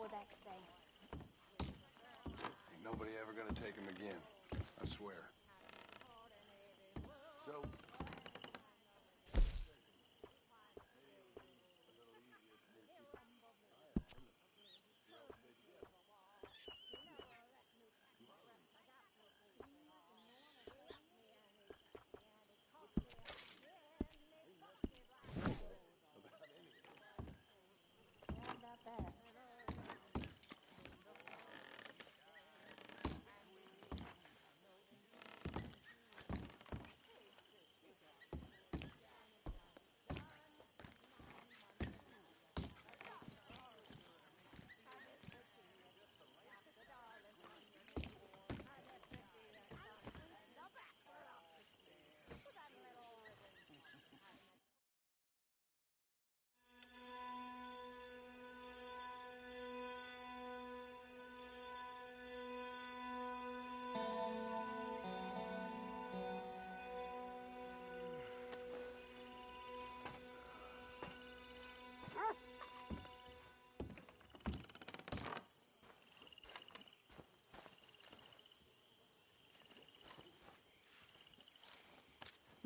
we're back safe. Ain't nobody ever gonna take him again. I swear. So...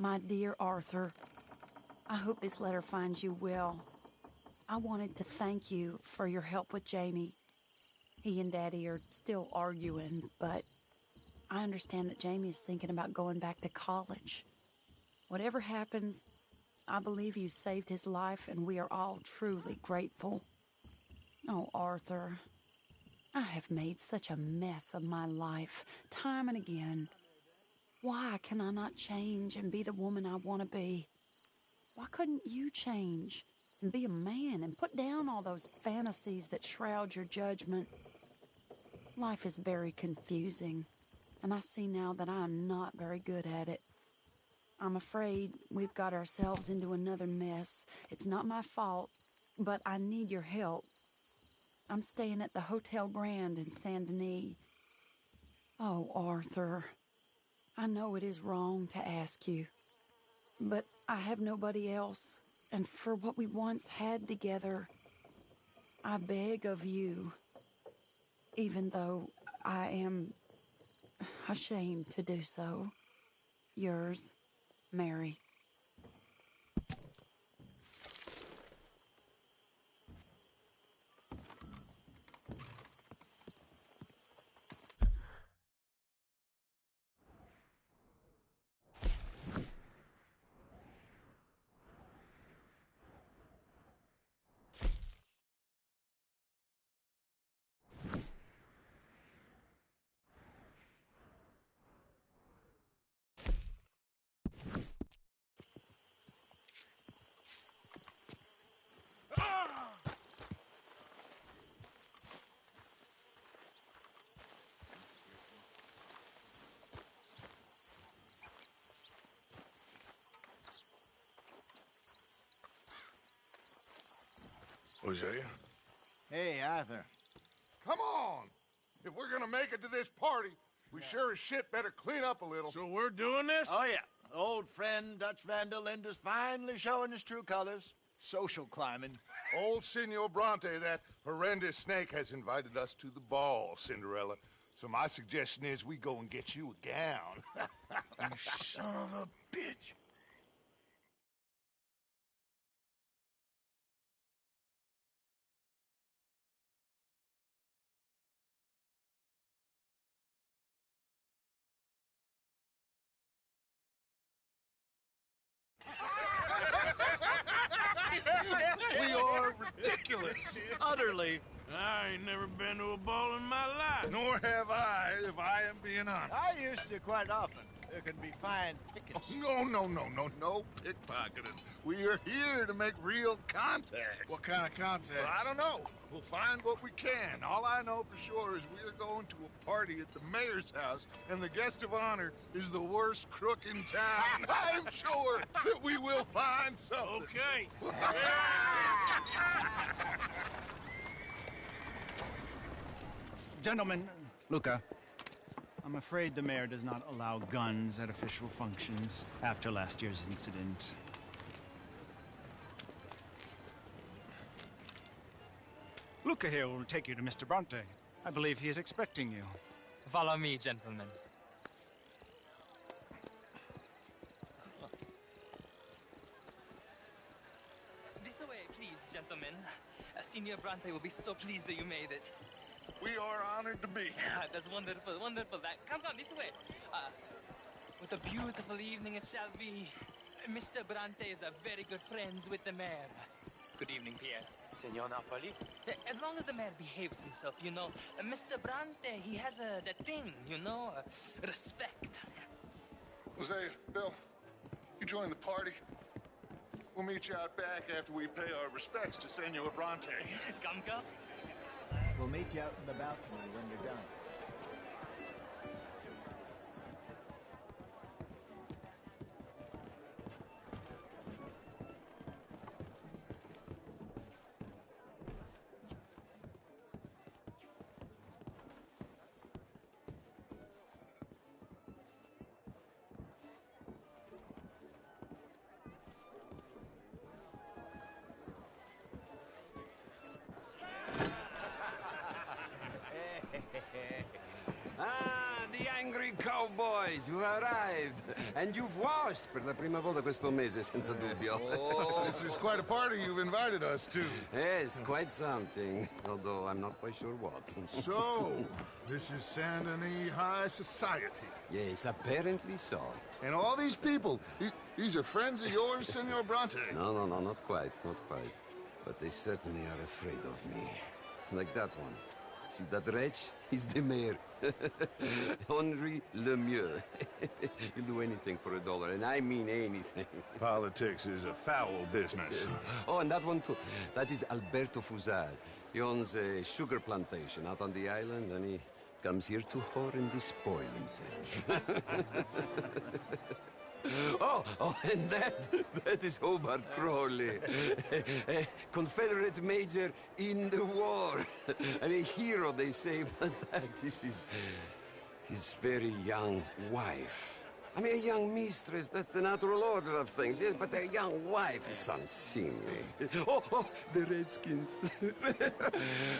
My dear Arthur, I hope this letter finds you well. I wanted to thank you for your help with Jamie. He and Daddy are still arguing, but I understand that Jamie is thinking about going back to college. Whatever happens, I believe you saved his life, and we are all truly grateful. Oh, Arthur, I have made such a mess of my life, time and again. Why can I not change and be the woman I want to be? Why couldn't you change and be a man and put down all those fantasies that shroud your judgment? Life is very confusing, and I see now that I am not very good at it. I'm afraid we've got ourselves into another mess. It's not my fault, but I need your help. I'm staying at the Hotel Grand in Saint Denis. Oh, Arthur, I know it is wrong to ask you, but I have nobody else, and for what we once had together, I beg of you, even though I am ashamed to do so. Yours, Mary. Hosea? Hey, Arthur. Come on! If we're gonna make it to this party, we sure as shit better clean up a little. So we're doing this? Oh, yeah. Old friend Dutch Van der Linde's finally showing his true colors. Social climbing. Old Senor Bronte, that horrendous snake, has invited us to the ball, Cinderella. So my suggestion is we go and get you a gown. You son of a bitch. We are ridiculous. Utterly. I ain't never been to a ball in my life. Nor have I, if I am being honest. I used to quite often. There can be fine pickets. No pickpocketing. We are here to make real contact. What kind of contact? Well, I don't know. We'll find what we can. All I know for sure is we are going to a party at the mayor's house, and the guest of honor is the worst crook in town. I'm sure that we will find something. Okay. Gentlemen, Luca, I'm afraid the mayor does not allow guns at official functions after last year's incident. Luca here will take you to Mr. Bronte. I believe he is expecting you. Follow me, gentlemen. This way, please, gentlemen. Senior Bronte will be so pleased that you made it. We are honored to be. That's wonderful, wonderful. Come, this way. What a beautiful evening it shall be. Mr. Bronte is a very good friends with the mayor. Good evening, Pierre. Senor Napoli? As long as the mayor behaves himself, you know. Mr. Bronte, he has that thing, you know, respect. Jose, Bill, you join the party. We'll meet you out back after we pay our respects to Senor Bronte. Come. We'll meet you out in the balcony when you're done. The angry cowboys, you've arrived. And you've washed per la prima volta questo mese, senza dubbio. Oh, this is quite a party you've invited us to. Yes, quite something. Although I'm not quite sure what. So, this is Saint Denis High Society. Yes, apparently so. And all these people, these are friends of yours, Senor Bronte? No, not quite. But they certainly are afraid of me. Like that one. See that wretch? He's the mayor. Henri Lemieux. He'll do anything for $1, and I mean anything. Politics is a foul business. Yes. Oh, and that one too. That is Alberto Fusar. He owns a sugar plantation out on the island, and he comes here to whore and despoil himself. Oh, and that is Hobart Crawley, a Confederate major in the war, and a hero, they say, but that is his very young wife. I mean, a young mistress, that's the natural order of things, yes, but a young wife is unseemly. Oh, the Redskins.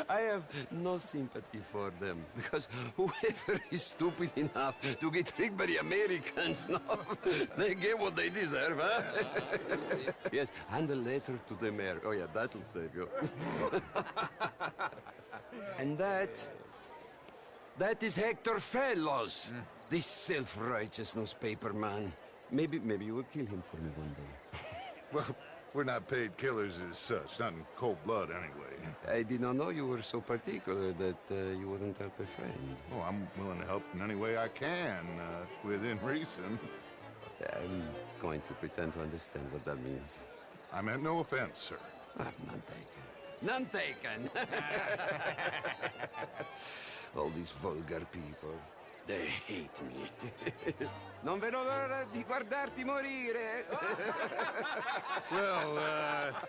I have no sympathy for them, because whoever is stupid enough to get tricked by the Americans, no, they get what they deserve, huh? Yes, and a letter to the mayor. Oh, yeah, that'll save you. And that is Hector Fellows. This self-righteous newspaper man. Maybe you will kill him for me one day. Well, we're not paid killers as such, not in cold blood anyway. I did not know you were so particular that you wouldn't help a friend. Oh, I'm willing to help in any way I can, within reason. I'm going to pretend to understand what that means. I meant no offense, sir. None taken. All these vulgar people. They hate me. Non vedo l'ora di guardarti morire. Well,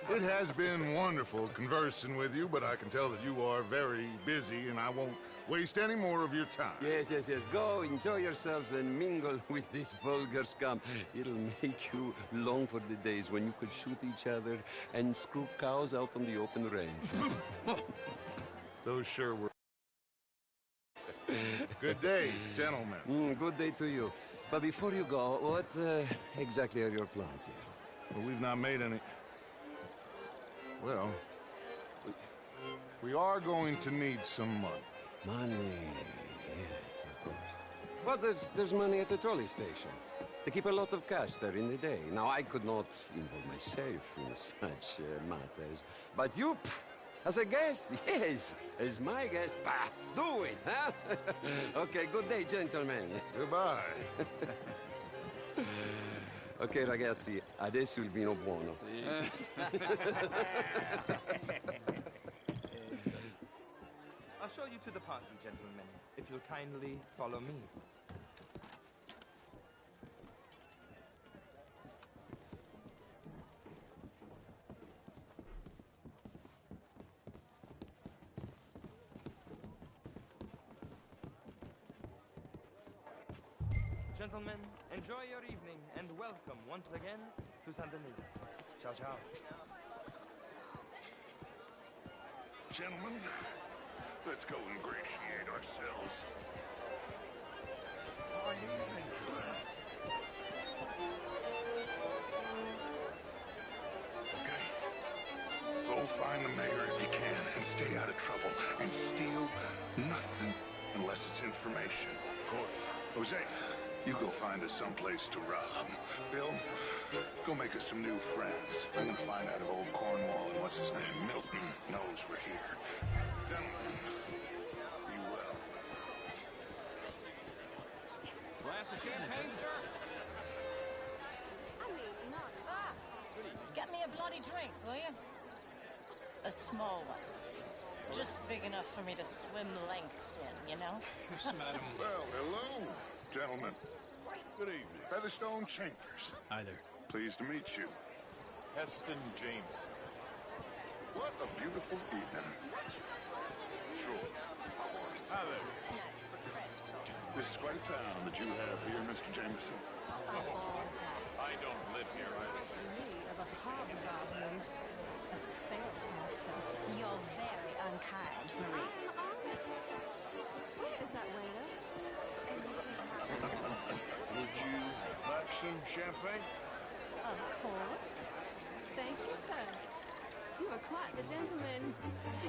it has been wonderful conversing with you, but I can tell that you are very busy, and I won't waste any more of your time. Yes. Go, enjoy yourselves, and mingle with this vulgar scum. It'll make you long for the days when you could shoot each other and screw cows out on the open range. Those sure were. Good day, gentlemen. Good day to you. But before you go, what exactly are your plans here? Well, we've not made any... Well, we are going to need some money. Money, yes, of course. But there's money at the trolley station. They keep a lot of cash there in the day. Now, I could not involve myself in such matters. But you... As a guest? Yes. As my guest? Bah, do it, huh? Okay, good day, gentlemen. Goodbye. Ok, ragazzi, adesso il vino buono. I'll show you to the party, gentlemen, if you'll kindly follow me. Gentlemen, enjoy your evening and welcome once again to Saint Denis. Ciao, ciao. Gentlemen, let's go ingratiate ourselves. Fine evening. Okay. Go find the mayor if you can and stay out of trouble. And steal nothing unless it's information. Of course. Jose, you go find us someplace to rob. Bill, go make us some new friends. I'm gonna find out if old Cornwall and what's his name, Milton, knows we're here. Gentlemen, be well. Glass of champagne, sir? Get me a bloody drink, will you? A small one. Just big enough for me to swim lengths in, you know? Yes, madam. Well, hello, gentlemen. Good evening. Featherstone Chambers. Hi there. Pleased to meet you. Heston James. What a beautiful evening. Sure, of course. Hi there. This is quite a town that you have here, Mr. Jameson. I don't live here. I was Of a hobgoblin. A spellcaster. You're very unkind, Marie. Where is that waiter? Would you like some champagne? Of course. Thank you, sir. You are quite the gentleman.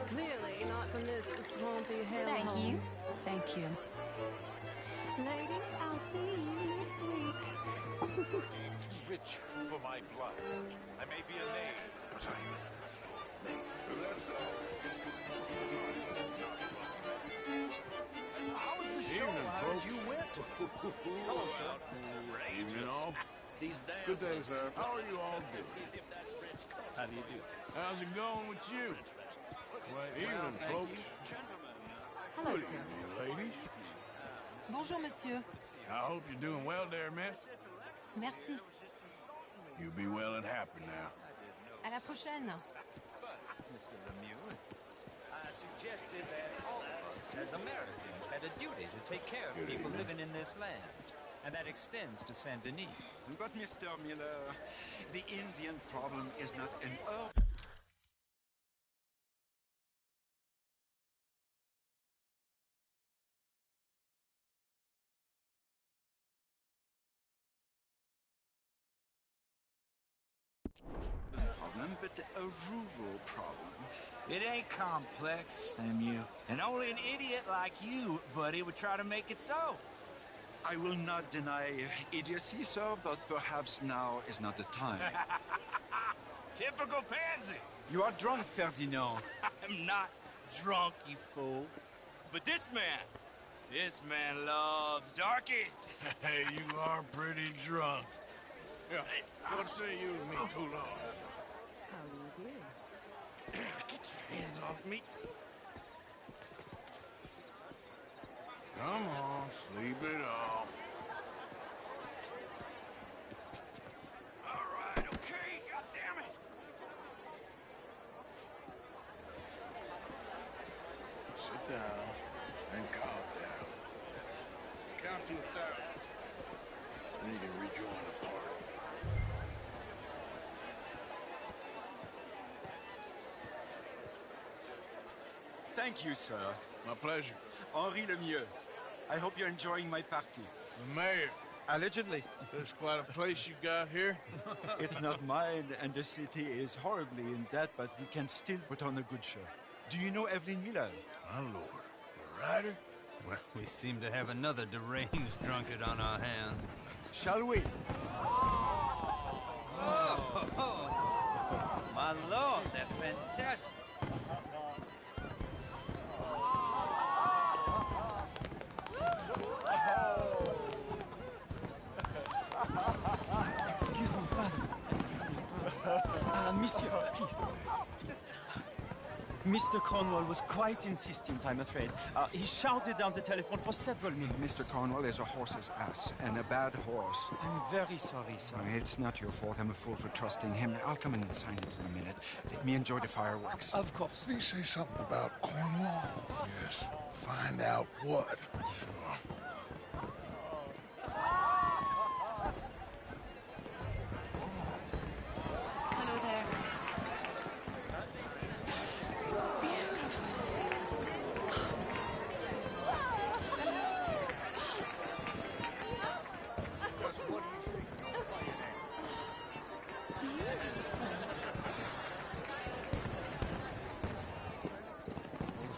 Clearly not to miss the swampy hellhole. Thank you. Thank you. Ladies, I'll see you next week. too rich for my blood. I may be a knave, but I am a sensible knave. That's all. How was the show? Evening, How folks. did you win? Hello, sir. Evening, all. Good day, sir. How are you all doing? How do you do? How's it going with you? Evening, folks. Hello, Good sir. evening, ladies. Bonjour, monsieur. I hope you're doing well there, miss. Merci. You be well and happy now. À la prochaine. Mr. Lemieux, I suggested that all of us as Americans had a duty to take care of Good people evening. living in this land. And that extends to Saint Denis. But, Mr. Miller, the Indian problem is not an problem, but a rural problem. It ain't complex, Lemieux. And only an idiot like you, buddy, would try to make it so. I will not deny idiocy, sir, but perhaps now is not the time. Typical pansy. You are drunk, Ferdinand. I'm not drunk, you fool. But this man loves darkies. Hey, you are pretty drunk. Yeah, what say you and me cool off? How do you do? Get your hands off me. Come on, sleep it off. All right, okay, goddammit. Sit down and calm down. Count to 1,000. Then you can rejoin the party. Thank you, sir. My pleasure. Henri Lemieux. I hope you're enjoying my party. The mayor. Allegedly. There's quite a place you got here. It's not mine, and the city is horribly in debt, but we can still put on a good show. Do you know Evelyn Miller? My lord. The writer? Well, we seem to have another deranged drunkard on our hands. Shall we? Oh, my lord, they're fantastic. Excuse me, pardon. Excuse me, pardon. Monsieur, please. Please. Mr. Cornwall was quite insistent, I'm afraid. He shouted down the telephone for several minutes. Mr. Cornwall is a horse's ass, and a bad horse. I'm very sorry, sir. It's not your fault. I'm a fool for trusting him. I'll come in and sign it in a minute. Let me enjoy the fireworks. Of course. Did he say something about Cornwall? Yes. Find out what. Sure. Hello there.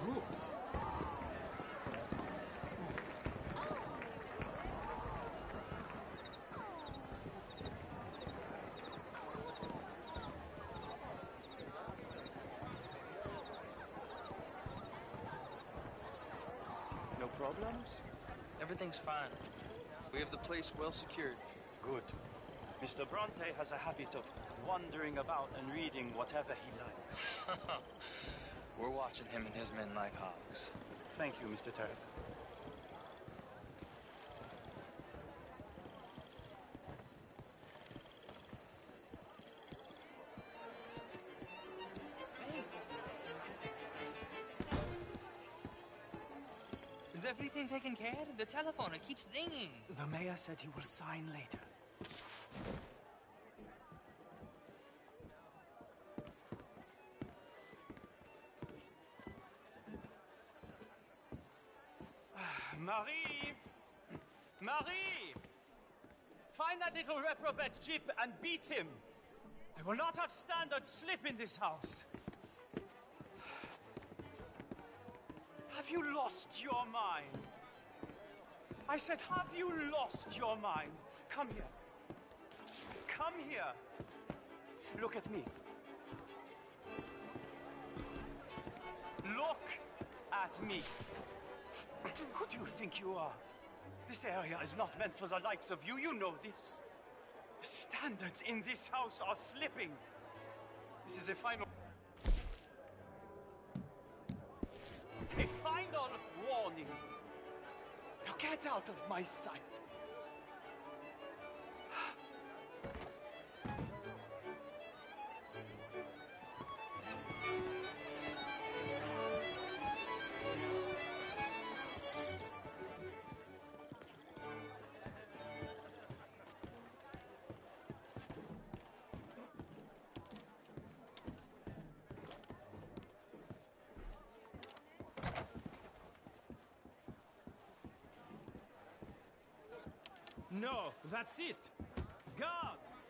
drool. No problems? Everything's fine. We have the place well secured. Good. Mr. Bronte has a habit of wandering about and reading whatever he likes. We're watching him and his men like hogs. Thank you, Mr. Turk. Is everything taken care of? The telephone, it keeps ringing. The mayor said he will sign later. Marie! Marie! Find that little reprobate Chip and beat him. I will not have standards slip in this house. Have you lost your mind? I said, have you lost your mind? Come here. Come here. Look at me. Look at me. Who do you think you are? This area is not meant for the likes of you. You know this. The standards in this house are slipping. This is a final warning. Now get out of my sight. No, that's it! Guards!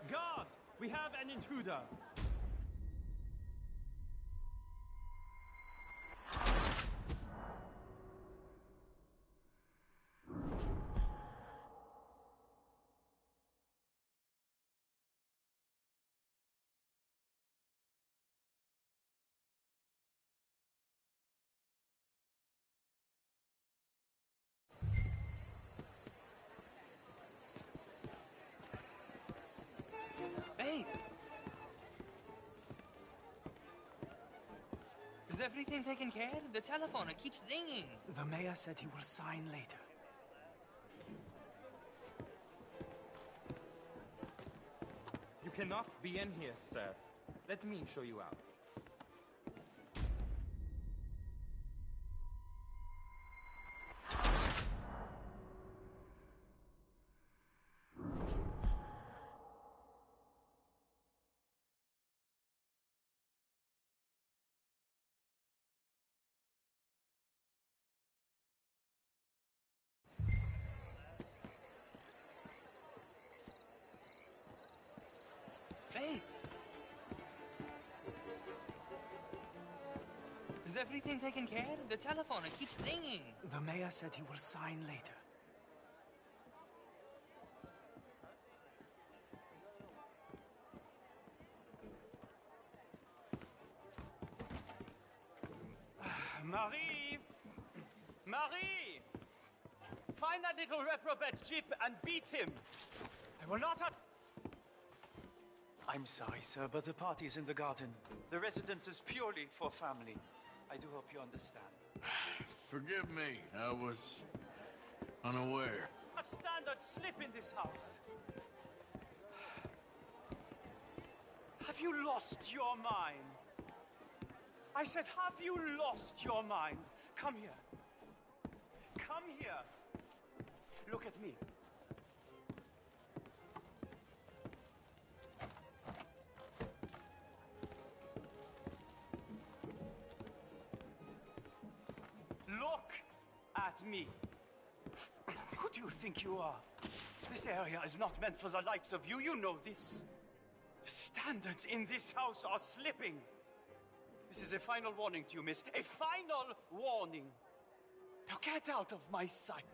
Guards! We have an intruder! Hey! Is everything taken care of? The telephone, it keeps ringing. The mayor said he will sign later. You cannot be in here, sir. Let me show you out. Hey! Is everything taken care of? The telephone, it keeps ringing. The mayor said he will sign later. Marie! Marie! Find that little reprobate Chip and beat him. I will not have... I'm sorry, sir, but the party is in the garden. The residence is purely for family. I do hope you understand. Forgive me, I was unaware. Have standards slip in this house. Have you lost your mind? I said, have you lost your mind? Come here. Come here. Look at me. Look at me. Who do you think you are? This area is not meant for the likes of you. You know this. The standards in this house are slipping. This is a final warning to you, miss. A final warning. Now get out of my sight.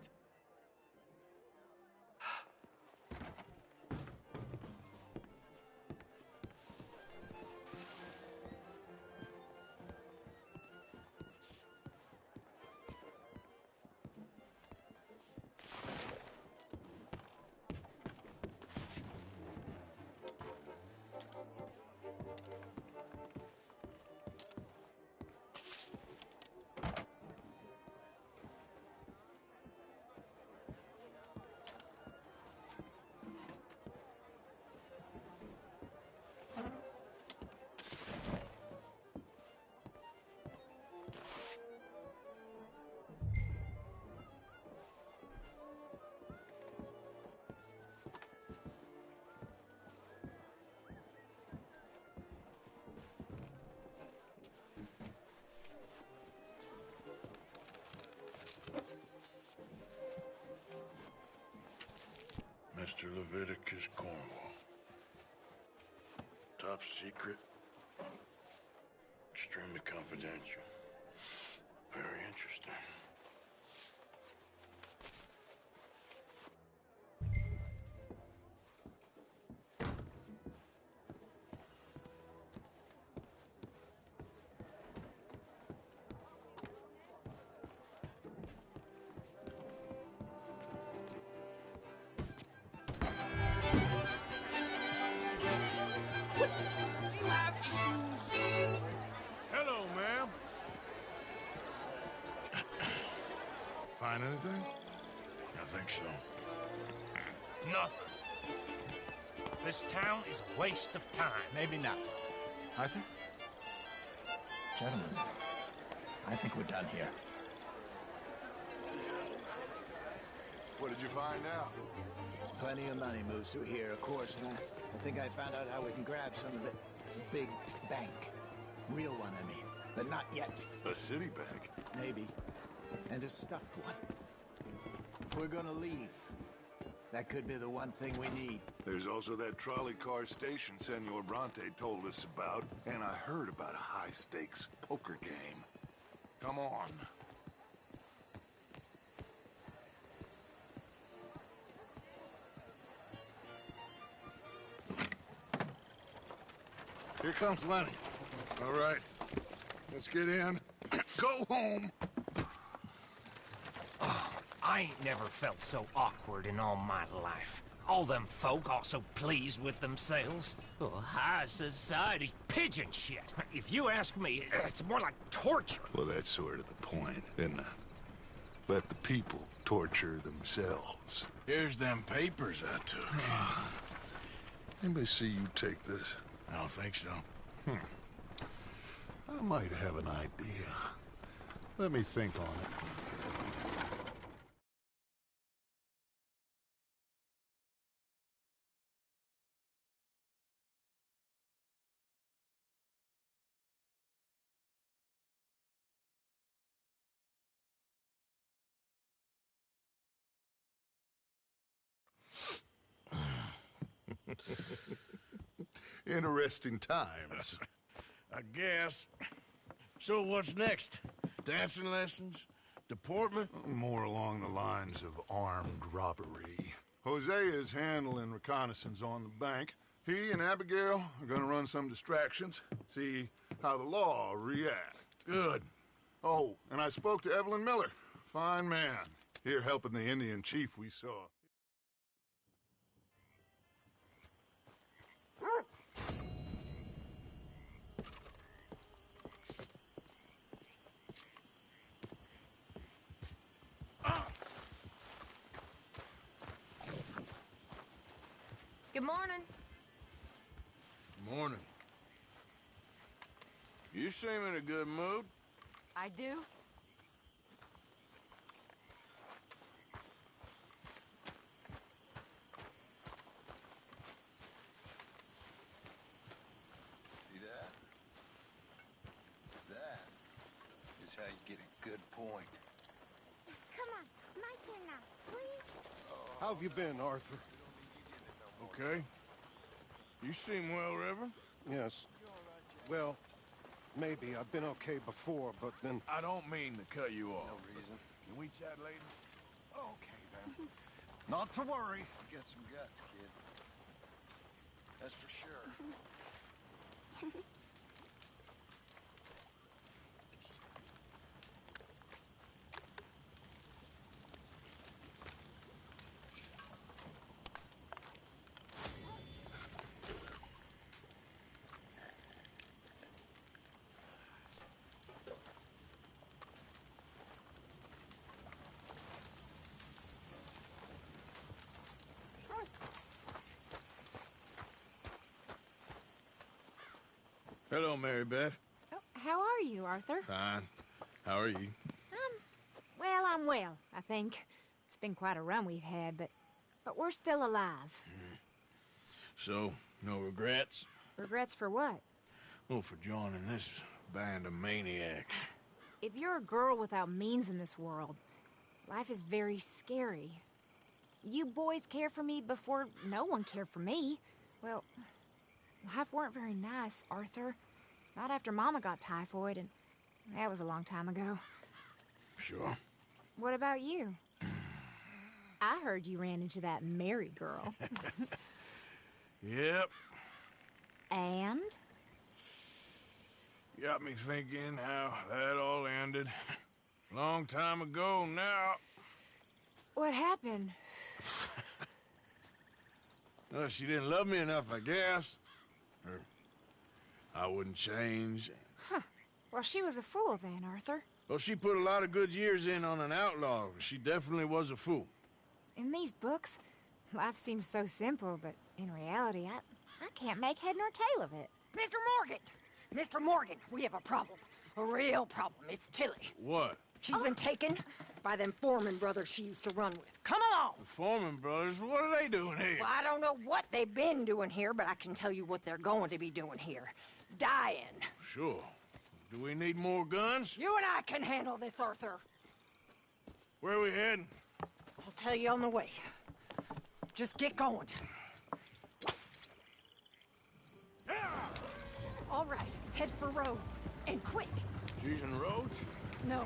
Mr. Leviticus Cornwall. Top secret. Extremely confidential. Very interesting. Do you have issues? Hello, ma'am. Find anything? I think so. Nothing. This town is a waste of time. Maybe not. Arthur? Gentlemen, I think we're done here. What did you find out? There's plenty of money moves through here, of course, and I think I found out how we can grab some of it. Big bank. Real one, I mean. But not yet. A city bank? Maybe. And a stuffed one. If we're gonna leave, that could be the one thing we need. There's also that trolley car station Senor Bronte told us about, and I heard about a high-stakes poker game. Come on. Here comes Lenny. All right, let's get in. Go home. I ain't never felt so awkward in all my life. All them folk all so pleased with themselves. Oh, high society's pigeon shit. If you ask me, it's more like torture. Well, that's sort of the point, isn't it? Let the people torture themselves. Here's them papers I took. Anybody see you take this? I don't think so. I might have an idea. Let me think on it. Interesting times. I guess. So what's next? Dancing lessons? Deportment? More along the lines of armed robbery. Jose is handling reconnaissance on the bank. He and Abigail are gonna run some distractions, see how the law reacts. Good. Oh, and I spoke to Evelyn Miller. Fine man. Here helping the Indian chief we saw. Good morning. Morning. You seem in a good mood. I do. See that? That is how you get a good point. Come on, my turn now, please. How have you been, Arthur? Okay. You seem well, Reverend. Yes. Well, maybe I've been okay before, but then... I don't mean to cut you off. No reason. Can we chat later? Okay, then. Not to worry. You got some guts, kid. That's for sure. Hello, Mary Beth. Oh, how are you, Arthur? Fine. How are you? Well, I'm well, I think. It's been quite a run we've had, but we're still alive. So, no regrets? Regrets for what? Well, for joining this band of maniacs. If you're a girl without means in this world, life is very scary. You boys cared for me before no one cared for me. Well, life weren't very nice, Arthur. Not after Mama got typhoid, and that was a long time ago. Sure. What about you? I heard you ran into that Mary girl. Yep. And? Got me thinking how that all ended. Long time ago now. What happened? Well, she didn't love me enough, I guess. Or I wouldn't change. Huh. Well, she was a fool then, Arthur. Well, she put a lot of good years in on an outlaw. She definitely was a fool. In these books, life seems so simple, but in reality, I can't make head nor tail of it. Mr. Morgan! Mr. Morgan, we have a problem. A real problem. It's Tilly. What? She's been taken by them Foreman brothers she used to run with. Come along! The Foreman brothers? What are they doing here? Well, I don't know what they've been doing here, but I can tell you what they're going to be doing here. Dying. Sure. Do we need more guns? You and I can handle this, Arthur. Where are we heading? I'll tell you on the way. Just get going. All right, head for Rhodes. And quick. She's in Rhodes? No.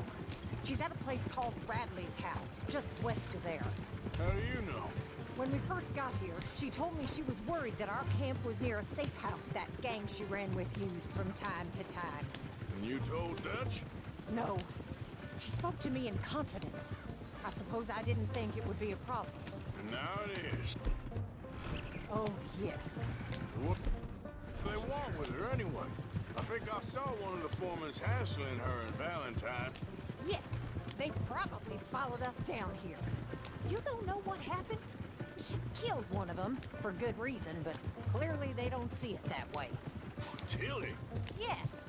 She's at a place called Bradley's house, just west of there. How do you know? When we first got here, she told me she was worried that our camp was near a safe house that gang she ran with used from time to time. And you told Dutch? No. She spoke to me in confidence. I suppose I didn't think it would be a problem. And now it is. Oh, yes. What do they want with her anyway? I think I saw one of the foremans hassling her and Valentine. Yes, they probably followed us down here. You don't know what happened? She killed one of them, for good reason, but clearly they don't see it that way. Tilly? Yes.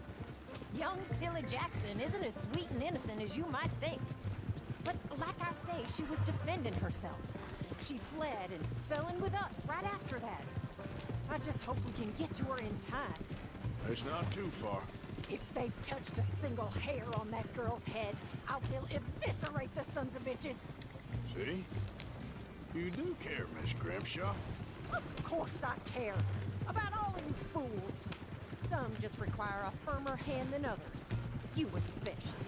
Young Tilly Jackson isn't as sweet and innocent as you might think. But like I say, she was defending herself. She fled and fell in with us right after that. I just hope we can get to her in time. It's not too far. If they've touched a single hair on that girl's head, I will eviscerate the sons of bitches. See? You do care, Miss Grimshaw. Of course I care. About all of you fools. Some just require a firmer hand than others. You especially.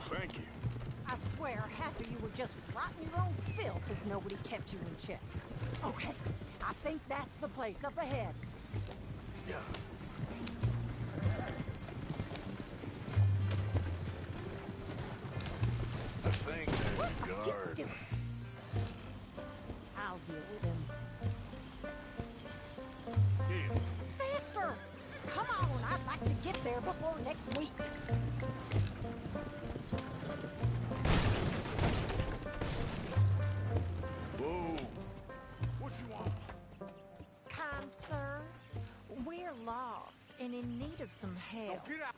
Thank you. I swear half of you would just rot in your own filth if nobody kept you in check. Okay, I think that's the place up ahead. Yeah. I think there's a guard. I'll deal with him. Here. Faster! Come on, I'd like to get there before next week. Whoa. What you want? Kind sir, we're lost and in need of some help. Get out.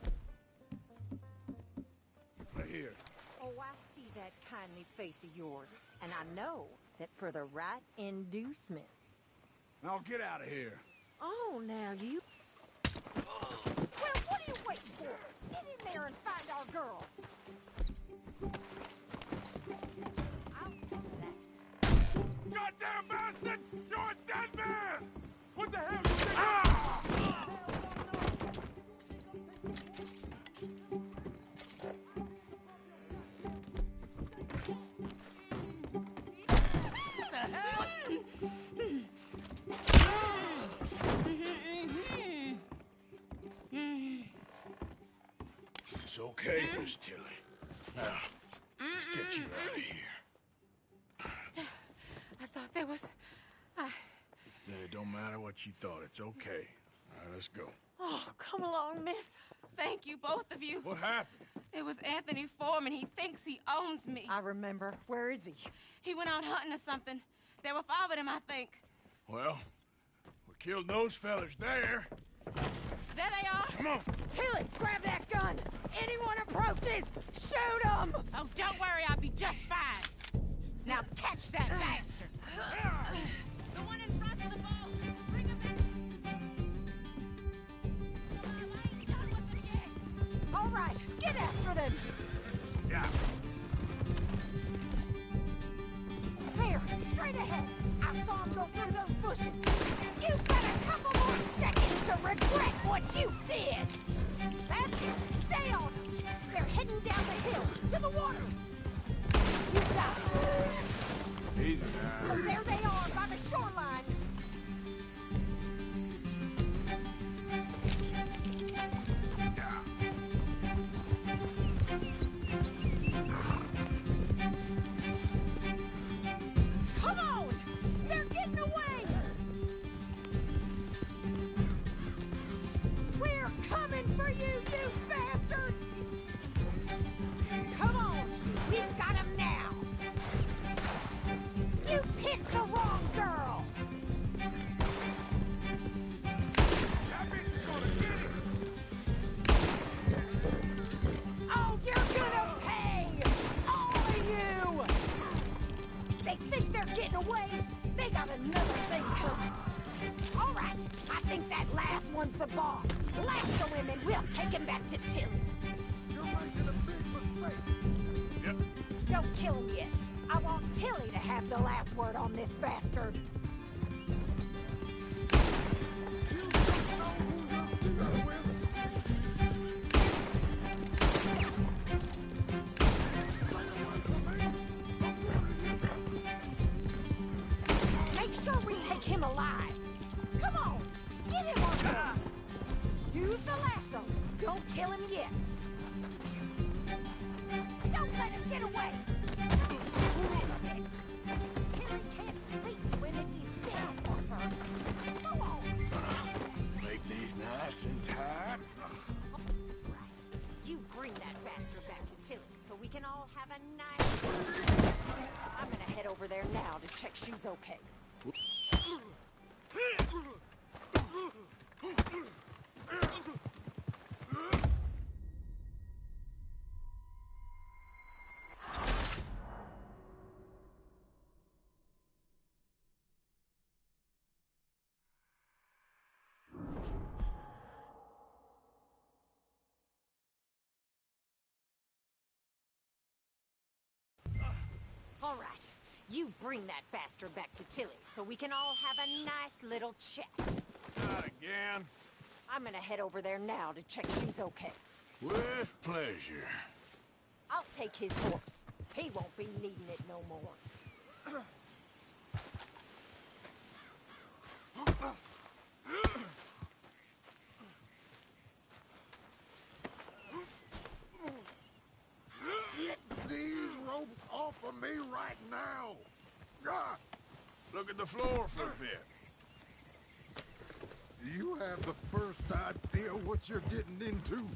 Right here. Oh, I see that kindly face of yours, and I know that for the right inducements. Now get out of here. Oh, now you... Well, what are you waiting for? Get in there and find our girl. I'll tell you that. Goddamn bastard! You're a dead man! What the hell? Ah! Okay, Miss Tilly. Now, let's get you out of here. I thought there was... It don't matter what you thought. It's okay. All right, let's go. Oh, come along, miss. Thank you, both of you. What happened? It was Anthony Foreman. He thinks he owns me. I remember. Where is he? He went out hunting or something. There were 5 of them, I think. Well, we killed those fellas there. There they are. Come on. Tilly, grab that gun. Anyone approaches, shoot them. Oh, don't worry. I'll be just fine. Now catch that bastard. The one in front of the boat. Bring him back. I ain't done with them yet. All right, get after them. Yeah. There, straight ahead. I saw him go through those bushes. You've got a couple more seconds to regret what you did. That's it. Stay on them. They're heading down the hill to the water. You got it. Easy now. Oh, there they are by the shoreline. Come on! They're getting away! We're coming for you, you bastards! Come on! We've got him now! You picked the wrong girl! Oh, you're gonna pay! All of you! They think they're getting away. They got another thing coming. All right, I think that last one's the boss. Lasso him and we'll take him back to Tilly. You're making a big mistake. Yep. Don't kill him yet. I want Tilly to have the last word on this bastard. You don't know who you're dealing with. Make sure we take him alive. Come on, get him on there. Use the lasso. Don't kill him yet. Don't let him get away. Tilly can't speak to him if he's down for her. Come on. Make these nice and tight. Right. You bring that bastard back to Tilly so we can all have a nice... I'm gonna head over there now to check she's okay. All right, you bring that bastard back to Tilly so we can all have a nice little chat. Not again. I'm gonna head over there now to check she's okay. With pleasure. I'll take his horse. He won't be needing it no more. Get these ropes off of me right now! Ah! Look at the floor for a bit. You have the first idea what you're getting into.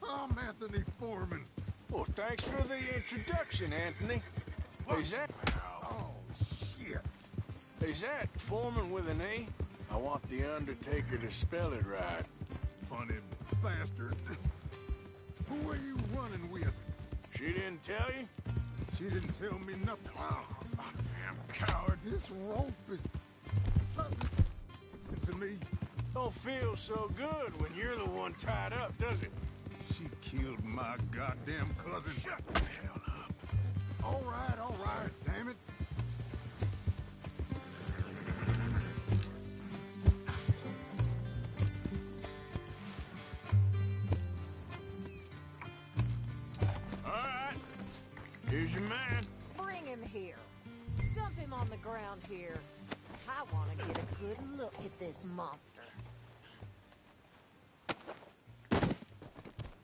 I'm Anthony Foreman. Well, thanks for the introduction, Anthony. Is that... Oh, shit. Is that Foreman with an A? I want the Undertaker to spell it right. Funny bastard. Who are you running with? She didn't tell you? She didn't tell me nothing. Oh, damn coward. This rope is something to me. Don't feel so good when you're the one tied up, does it? She killed my goddamn cousin. Shut the hell up. All right, damn it. All right. Here's your man. Bring him here. Dump him on the ground here. I want to get a good look at this monster.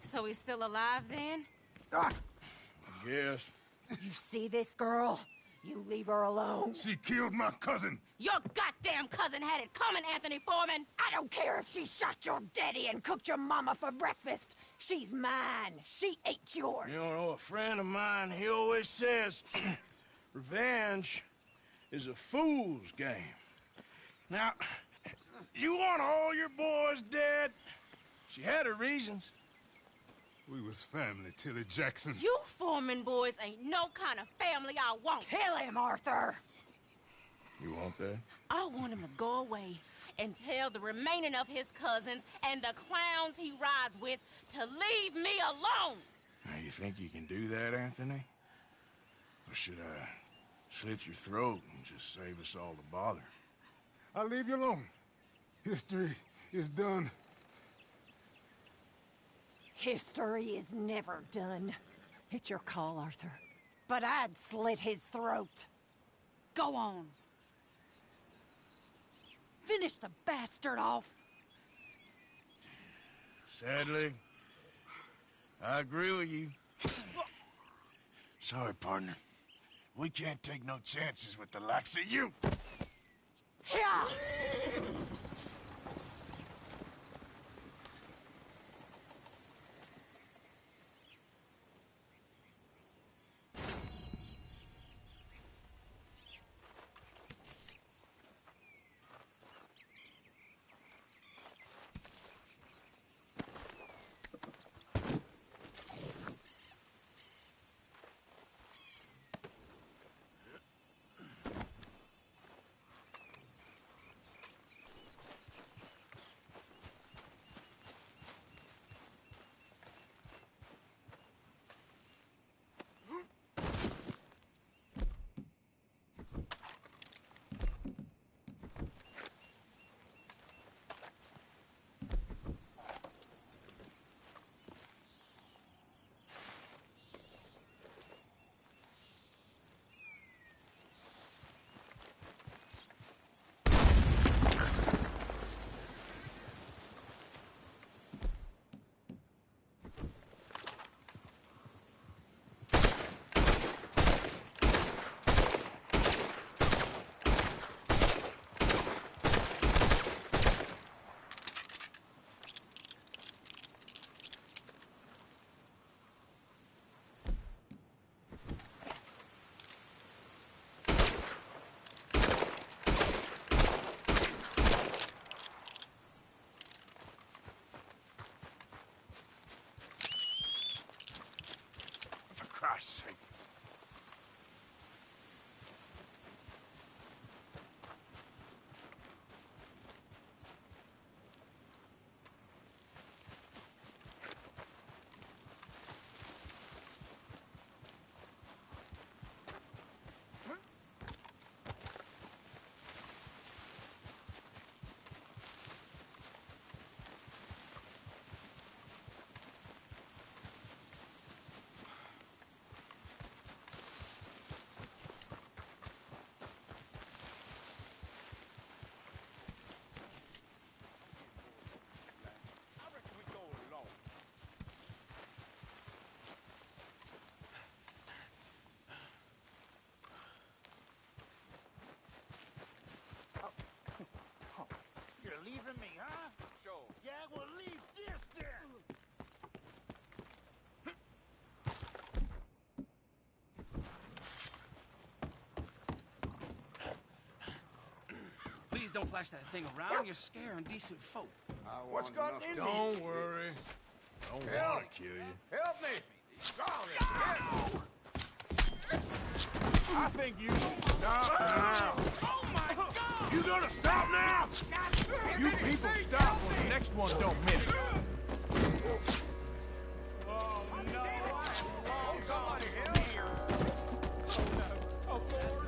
So he's still alive then? I guess. You see this girl? You leave her alone. She killed my cousin. Your goddamn cousin had it coming, Anthony Foreman. I don't care if she shot your daddy and cooked your mama for breakfast. She's mine. She ate yours. You know, a friend of mine, he always says, revenge is a fool's game. Now, you want all your boys dead? She had her reasons. We was family, Tilly Jackson. You Foreman boys ain't no kind of family I want. Kill him, Arthur. You want that? I want him to go away and tell the remaining of his cousins and the clowns he rides with to leave me alone. Now, you think you can do that, Anthony? Or should I slit your throat and just save us all the bother? I'll leave you alone. History is done. History is never done. It's your call, Arthur. But I'd slit his throat. Go on. Finish the bastard off. Sadly, I agree with you. Sorry, partner. We can't take no chances with the likes of you. Yeah. Christ's sake. You're leaving me, huh? Sure. Yeah, well, leave this then. Please don't flash that thing around. You're scaring decent folk. What's gotten into you? Don't worry. Don't want to kill you. Help me! I think you should stop now. Oh my God! You gonna stop now? You people stop when the next one don't miss. Oh no! Oh, somebody help me! Oh no! Oh, Lord!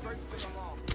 draping along.